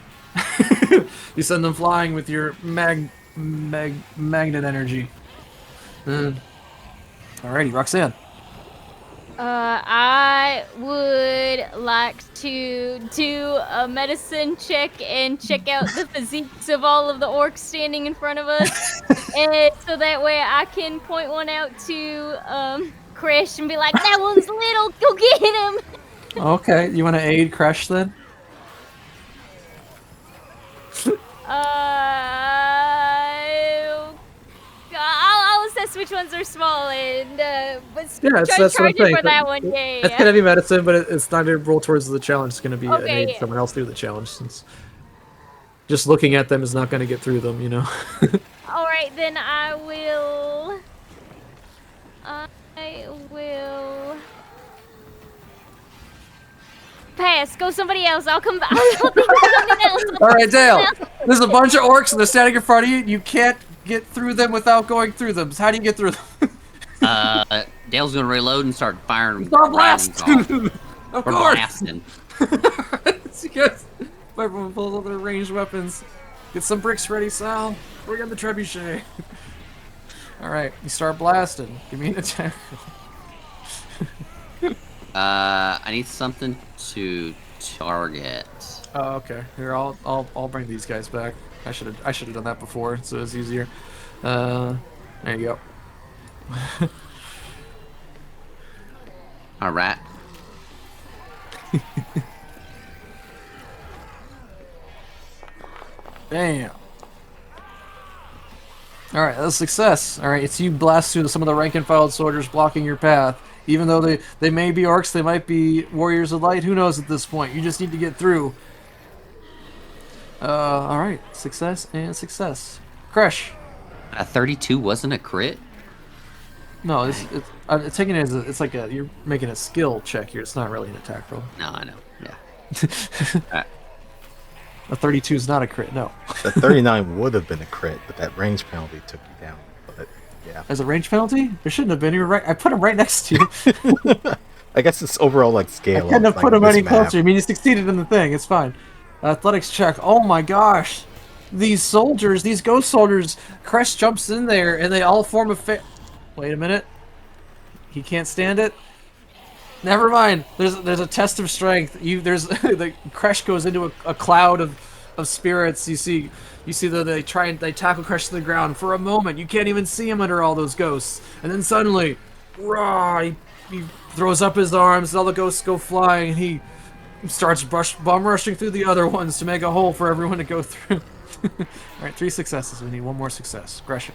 You send them flying with your magnet energy. Alrighty, Roxanne. I would like to do a medicine check and check out the physiques of all of the orcs standing in front of us, and so that way I can point one out to Krish and be like, "That one's little. Go get him." Okay, you want to aid Crash then? I'll assess which ones are small and but Yeah, that's what I'm saying. for that one. Yeah. It's gonna be medicine, but it's not gonna roll towards the challenge. It's gonna be an Okay, aid yeah. someone else do the challenge, since just looking at them is not gonna get through them, you know. All right, then I will pass. Go somebody else. I'll come back. I'll think of something else. All right, Dale. There's a bunch of orcs and they're standing in front of you. You can't get through them without going through them. So how do you get through them? Dale's gonna reload and start firing. Start blast! rounds off. Of We're course. blasting. Yes. Everyone pulls out their ranged weapons. Get some bricks ready, Sal. Bring on the trebuchet. All right, you start blasting. Give me an attack. I need something to target. Oh, okay. Here, I'll bring these guys back. I should have done that before, so it's easier. There you go. All right. Damn. All right, that's a success. All right, it's you blast through some of the rank and file soldiers blocking your path. Even though they may be orcs, they might be warriors of light. Who knows at this point? You just need to get through. All right, success and success. Crash. 32 wasn't a crit? No, I'm taking it as it's like you're making a skill check here. It's not really an attack roll. No, I know. Yeah. A 32 is not a crit. No. The 39 would have been a crit, but that range penalty took you down. But yeah, As a range penalty, there shouldn't have been. You're right. I put him right next to you. I guess it's overall like scale. I couldn't have of, put like, him any this map. closer. I mean, you succeeded in the thing. It's fine. Athletics check. Oh my gosh. These soldiers, these ghost soldiers, Crest jumps in there and they all form a Wait a minute. He can't stand it? Never mind. There's a test of strength. The Crash goes into a cloud of spirits. You see that they tackle Crash to the ground for a moment. You can't even see him under all those ghosts. And then suddenly, rah, he throws up his arms and all the ghosts go flying and he starts bum rushing through the other ones to make a hole for everyone to go through. Alright, 3 successes. We need one more success. Gresha.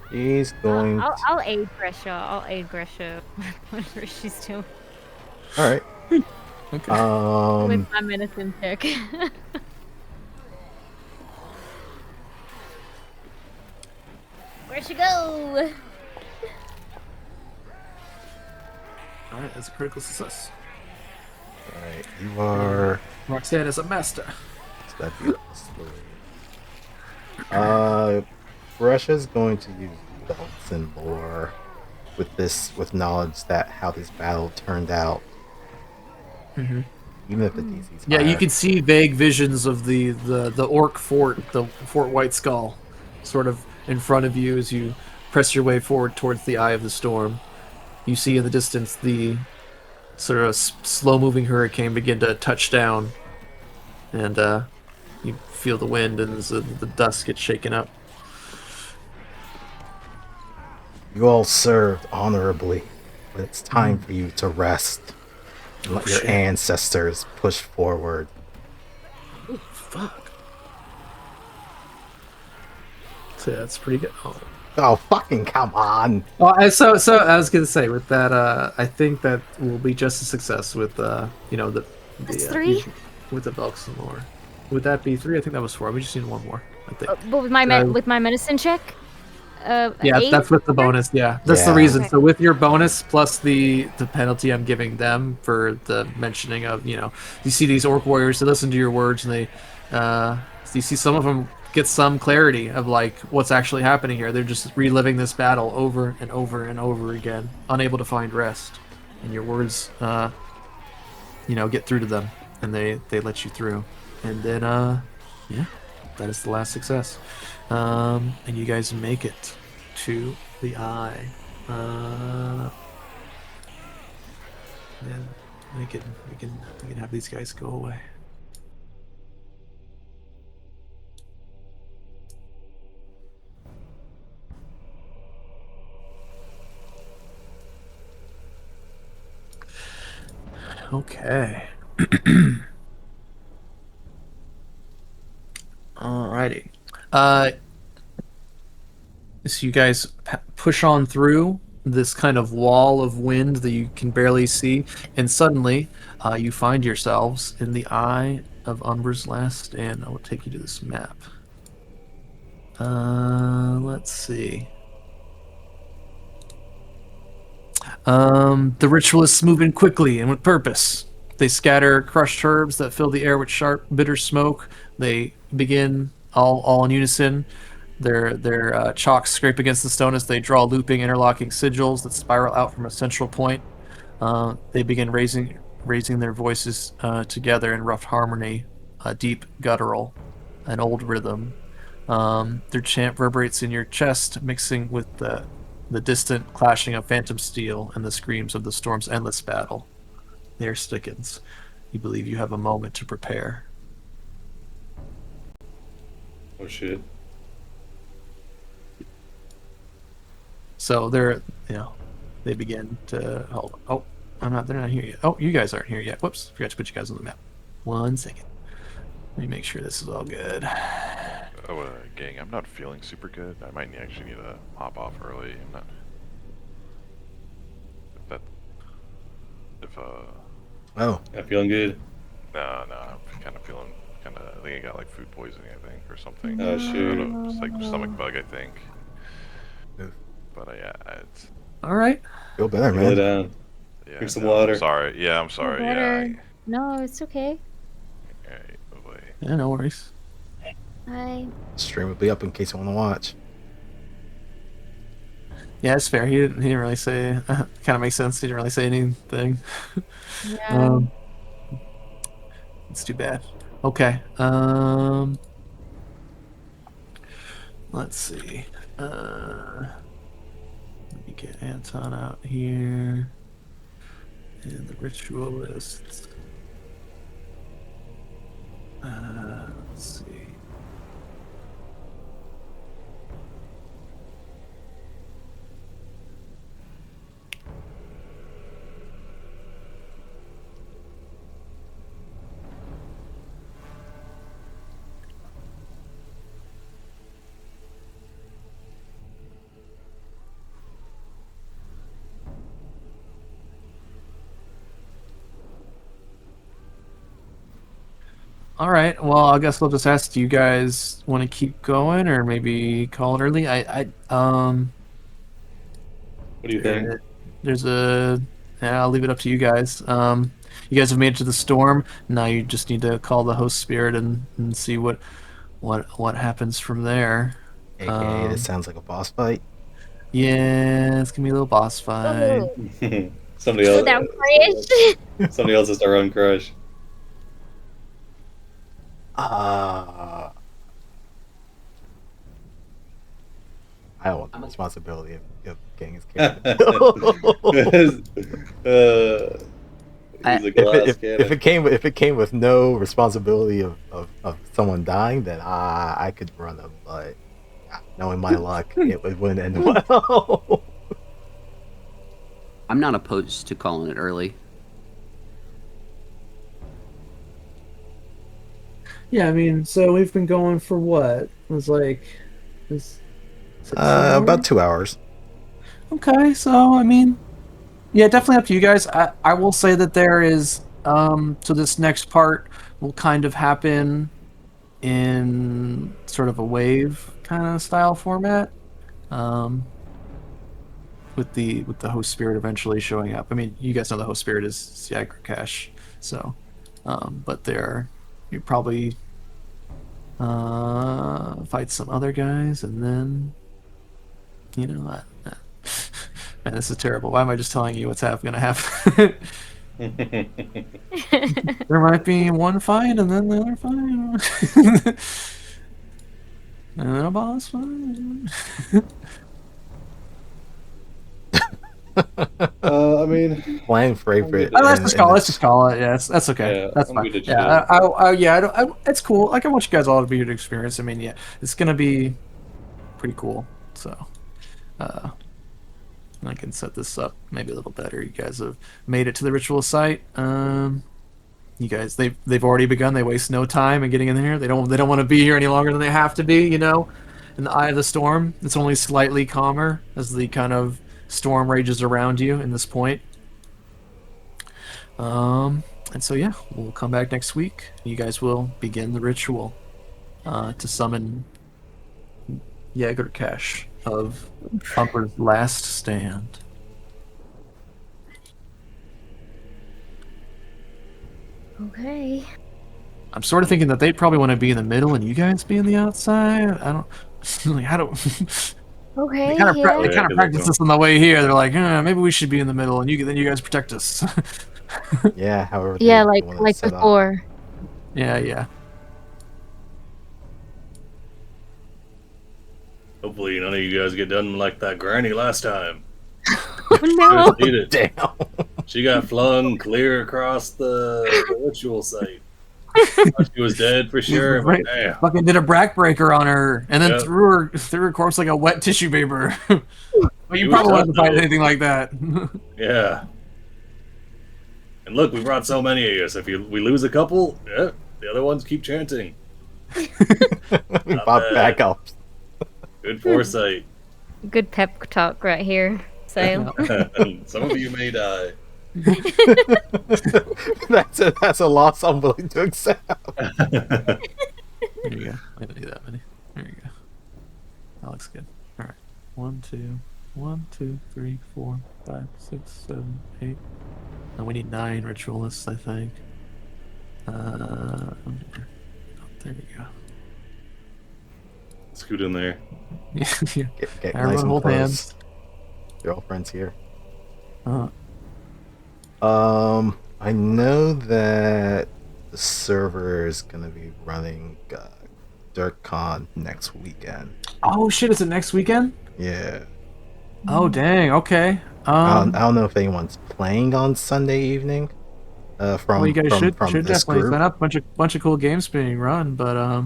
He's going. I'll aid Gresha. I'll aid Gresha. Whatever she's doing. All right. Okay. With my medicine check. Where'd she go? Alright, that's a critical success. All right. You are. Roxanne is a master. So that'd be Russia's going to use Belkzen lore with knowledge that how this battle turned out. Mm-hmm. Even if the DC's Yeah, higher. you can see vague visions of the orc fort, the Fort White Skull, sort of in front of you as you press your way forward towards the Eye of the Storm. You see in the distance the sort of slow-moving hurricane begin to touch down, and you feel the wind and the dust get shaken up. You all served honorably, but it's time for you to rest. And let your shit. ancestors push forward. Ooh, fuck. So yeah, that's pretty good. Oh, fucking come on! Well, so I was gonna say with that, I think that will be just a success with the That's 3? with the Belkzen lore. Would that be 3? I think that was 4. We just need one more. I think. But with my medicine check. Yeah, 8? that's with the bonus. Yeah, that's the Yeah. reason. Okay. So with your bonus plus the penalty I'm giving them for the mentioning of you see these orc warriors, they listen to your words and they you see some of them get some clarity of like what's actually happening here. They're just reliving this battle over and over and over again, unable to find rest. And your words get through to them and they let you through. And then yeah, that is the last success. And you guys make it to the eye. And we can have these guys go away. Okay. Alrighty. So you guys push on through this kind of wall of wind that you can barely see, and suddenly you find yourselves in the eye of Umbra's last stand. I will take you to this map. Let's see. The ritualists move in quickly and with purpose. They scatter crushed herbs that fill the air with sharp, bitter smoke. They begin all in unison. Their chalks scrape against the stone as they draw looping, interlocking sigils that spiral out from a central point. They begin raising their voices together in rough harmony, a deep guttural, an old rhythm. Their chant reverberates in your chest, mixing with the distant clashing of phantom steel and the screams of the storm's endless battle. The air stickens. You believe you have a moment to prepare. Oh shit. So they're they begin to hold. Oh, they're not here yet. Oh, you guys aren't here yet. Whoops, forgot to put you guys on the map. 1 second. Let me make sure this is all good. Oh, gang, I'm not feeling super good. I might actually need to hop off early. I'm not. Oh, Not feeling good. No, I'm kind of feeling I think I got like food poisoning, I think, or something. Oh, I shoot. don't know, it's like stomach bug, I think. Oof. But yeah, it's. All right. feel better, Lay man. down. Yeah, Drink some no, water. I'm sorry. Yeah, I'm sorry. Better. Yeah. No, it's okay. Alright, bye-bye. Yeah, no worries. Bye. Stream will be up in case you want to watch. Yeah, it's fair. He didn't really say. Kind of makes sense. He didn't really say anything. Yeah. It's too bad. Okay. Let's see. Let me get Anton out here. And the ritualists. Let's see. All right. Well, I guess I'll just ask. Do you guys want to keep going, or maybe call it early? What do you think? There's a. Yeah, I'll leave it up to you guys. You guys have made it to the storm. Now you just need to call the host spirit and see what happens from there. AKA, this sounds like a boss fight. Yeah, it's gonna be a little boss fight. Somebody else. Without crash. Somebody else has to run crush. I don't want the responsibility of getting his character. If it came with no responsibility of someone dying, then I could run them. But knowing my luck, it wouldn't end well. I'm not opposed to calling it early. Yeah, I mean, so we've been going for what? It was like About 2 hours. Okay, so I mean, yeah, definitely up to you guys. I will say that there is so this next part will kind of happen in sort of a wave kind of style format. With the host spirit eventually showing up. I mean, you guys know the host spirit is Yagrekash, so but you probably fight some other guys, and then man, this is terrible. Why am I just telling you what's gonna happen? There might be one fight, and then the other fight, and then a boss fight. I mean, Playing favorite. Let's just call it. Yeah, that's okay. Yeah, that's I'm fine. good to Yeah, it's cool. Like, I want you guys all to be here to experience. I mean, yeah, it's gonna be pretty cool. So, I can set this up maybe a little better. You guys have made it to the ritual site. You guys, they've already begun. They waste no time in getting in here. They don't want to be here any longer than they have to be. In the eye of the storm, it's only slightly calmer as the kind of storm rages around you in this point. And so yeah, we'll come back next week. You guys will begin the ritual to summon Yagrekash of Umbra's last stand. Okay. I'm sort of thinking that they'd probably want to be in the middle and you guys be on the outside. I don't. Like, how do? Okay. They kind of Yeah, practice this on the way here. They're like, maybe we should be in the middle, and then you guys protect us. Yeah, however. Yeah, they like want it set up. before. Yeah. hopefully none of you guys get done like that granny last time. Oh no. Beat it. Damn. She got flung clear across the ritual site. Thought she was dead for sure, but Right. damn. Fucking did a backbreaker on her, and then Yep. threw her corpse like a wet tissue paper. Well, you He probably was wouldn't fight tough, anything like that. Yeah. And look, we brought so many of you, so if we lose a couple, yeah, the other ones keep chanting. We Not bought bad. backups. Good foresight. Good pep talk right here. So Some of you may die. That's a loss I'm willing to accept. There you go. I don't need that many. There you go. That looks good. All right. 1, 2, 3, 4, 5, 6, 7, 8. And we need 9 ritualists, I think. There you go. Scoot in there. Yeah. Get Everyone nice and hold close. hands. Your old friends here. Uh, I know that the server is gonna be running DirtCon next weekend. oh shit! Is it next weekend? Yeah. Oh dang. Okay. I don't know if anyone's playing on Sunday evening. Well, you guys from should this definitely group. sign up. Bunch of cool games being run, but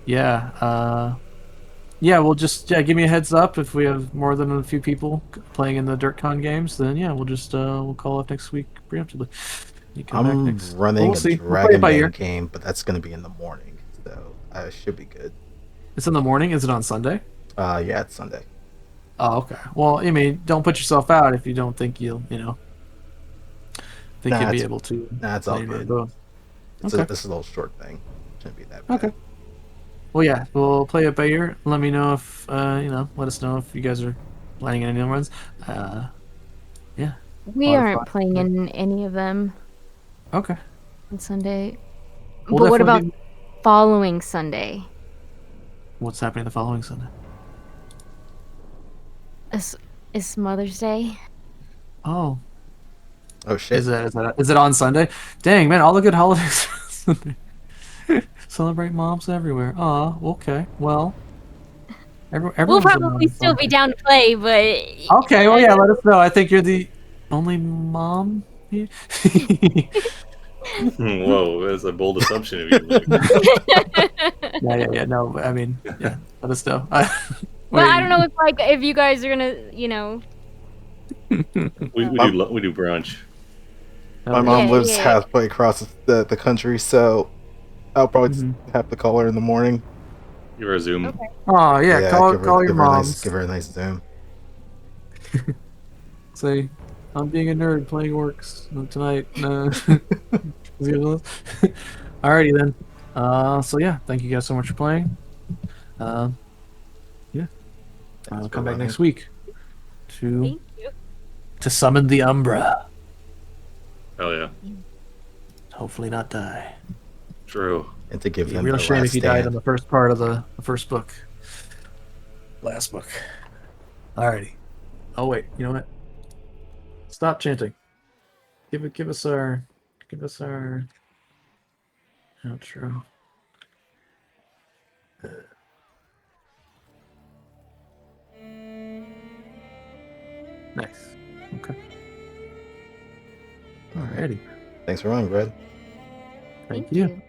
yeah. Yeah, we'll just give me a heads up if we have more than a few people playing in the DirtCon games. Then yeah, we'll just we'll call up next week preemptively. You come back I'm next. running We'll a see. We'll play it by Dragonbane ear. game, but that's gonna be in the morning, so I should be good. It's in the morning. Is it on Sunday? Yeah, it's Sunday. Oh, okay. Well, I mean, don't put yourself out if you don't think you'll think you'll be able to. It's all play good. both. It's Okay. a little short thing. Shouldn't be that bad. Okay. Well, yeah, we'll play it by ear. Let me know if let us know if you guys are planning any other runs. Yeah. we Lot of aren't fun. playing in any of them Okay. on Sunday. We'll But what about definitely following Sunday? what's happening the following Sunday? It's Mother's Day. Oh, Oh shit! is it on Sunday? Dang, man, all the good holidays. are on Sunday. Celebrate moms everywhere. Aw, okay. Well, We'll everyone's probably on still be Sunday. down to play, but Okay, well, yeah, let us know. I think you're the only mom here. Whoa, that's a bold assumption of you. Yeah. No, I mean, yeah, let us know. well, I don't know if you guys are gonna, We do brunch. My mom Yeah, lives yeah. halfway across the country, so I'll probably Mhm. have to call her in the morning. Give her a Zoom. Okay. Oh yeah, call your give moms. her a nice Zoom. Say, I'm being a nerd playing Orcs tonight. Alrighty then. So yeah, thank you guys so much for playing. Yeah, I'll for come back running. next week to Thank you. summon the Umbra. Hell yeah. Hopefully not die. True. And to give It'd be a them real the shame last if he died stand. in the first part of the first book. Last book. Alrighty. Oh wait, you know what? Stop chanting. Give us our outro. Nice. Okay. Alrighty. Thanks for running, Brad. Thank you.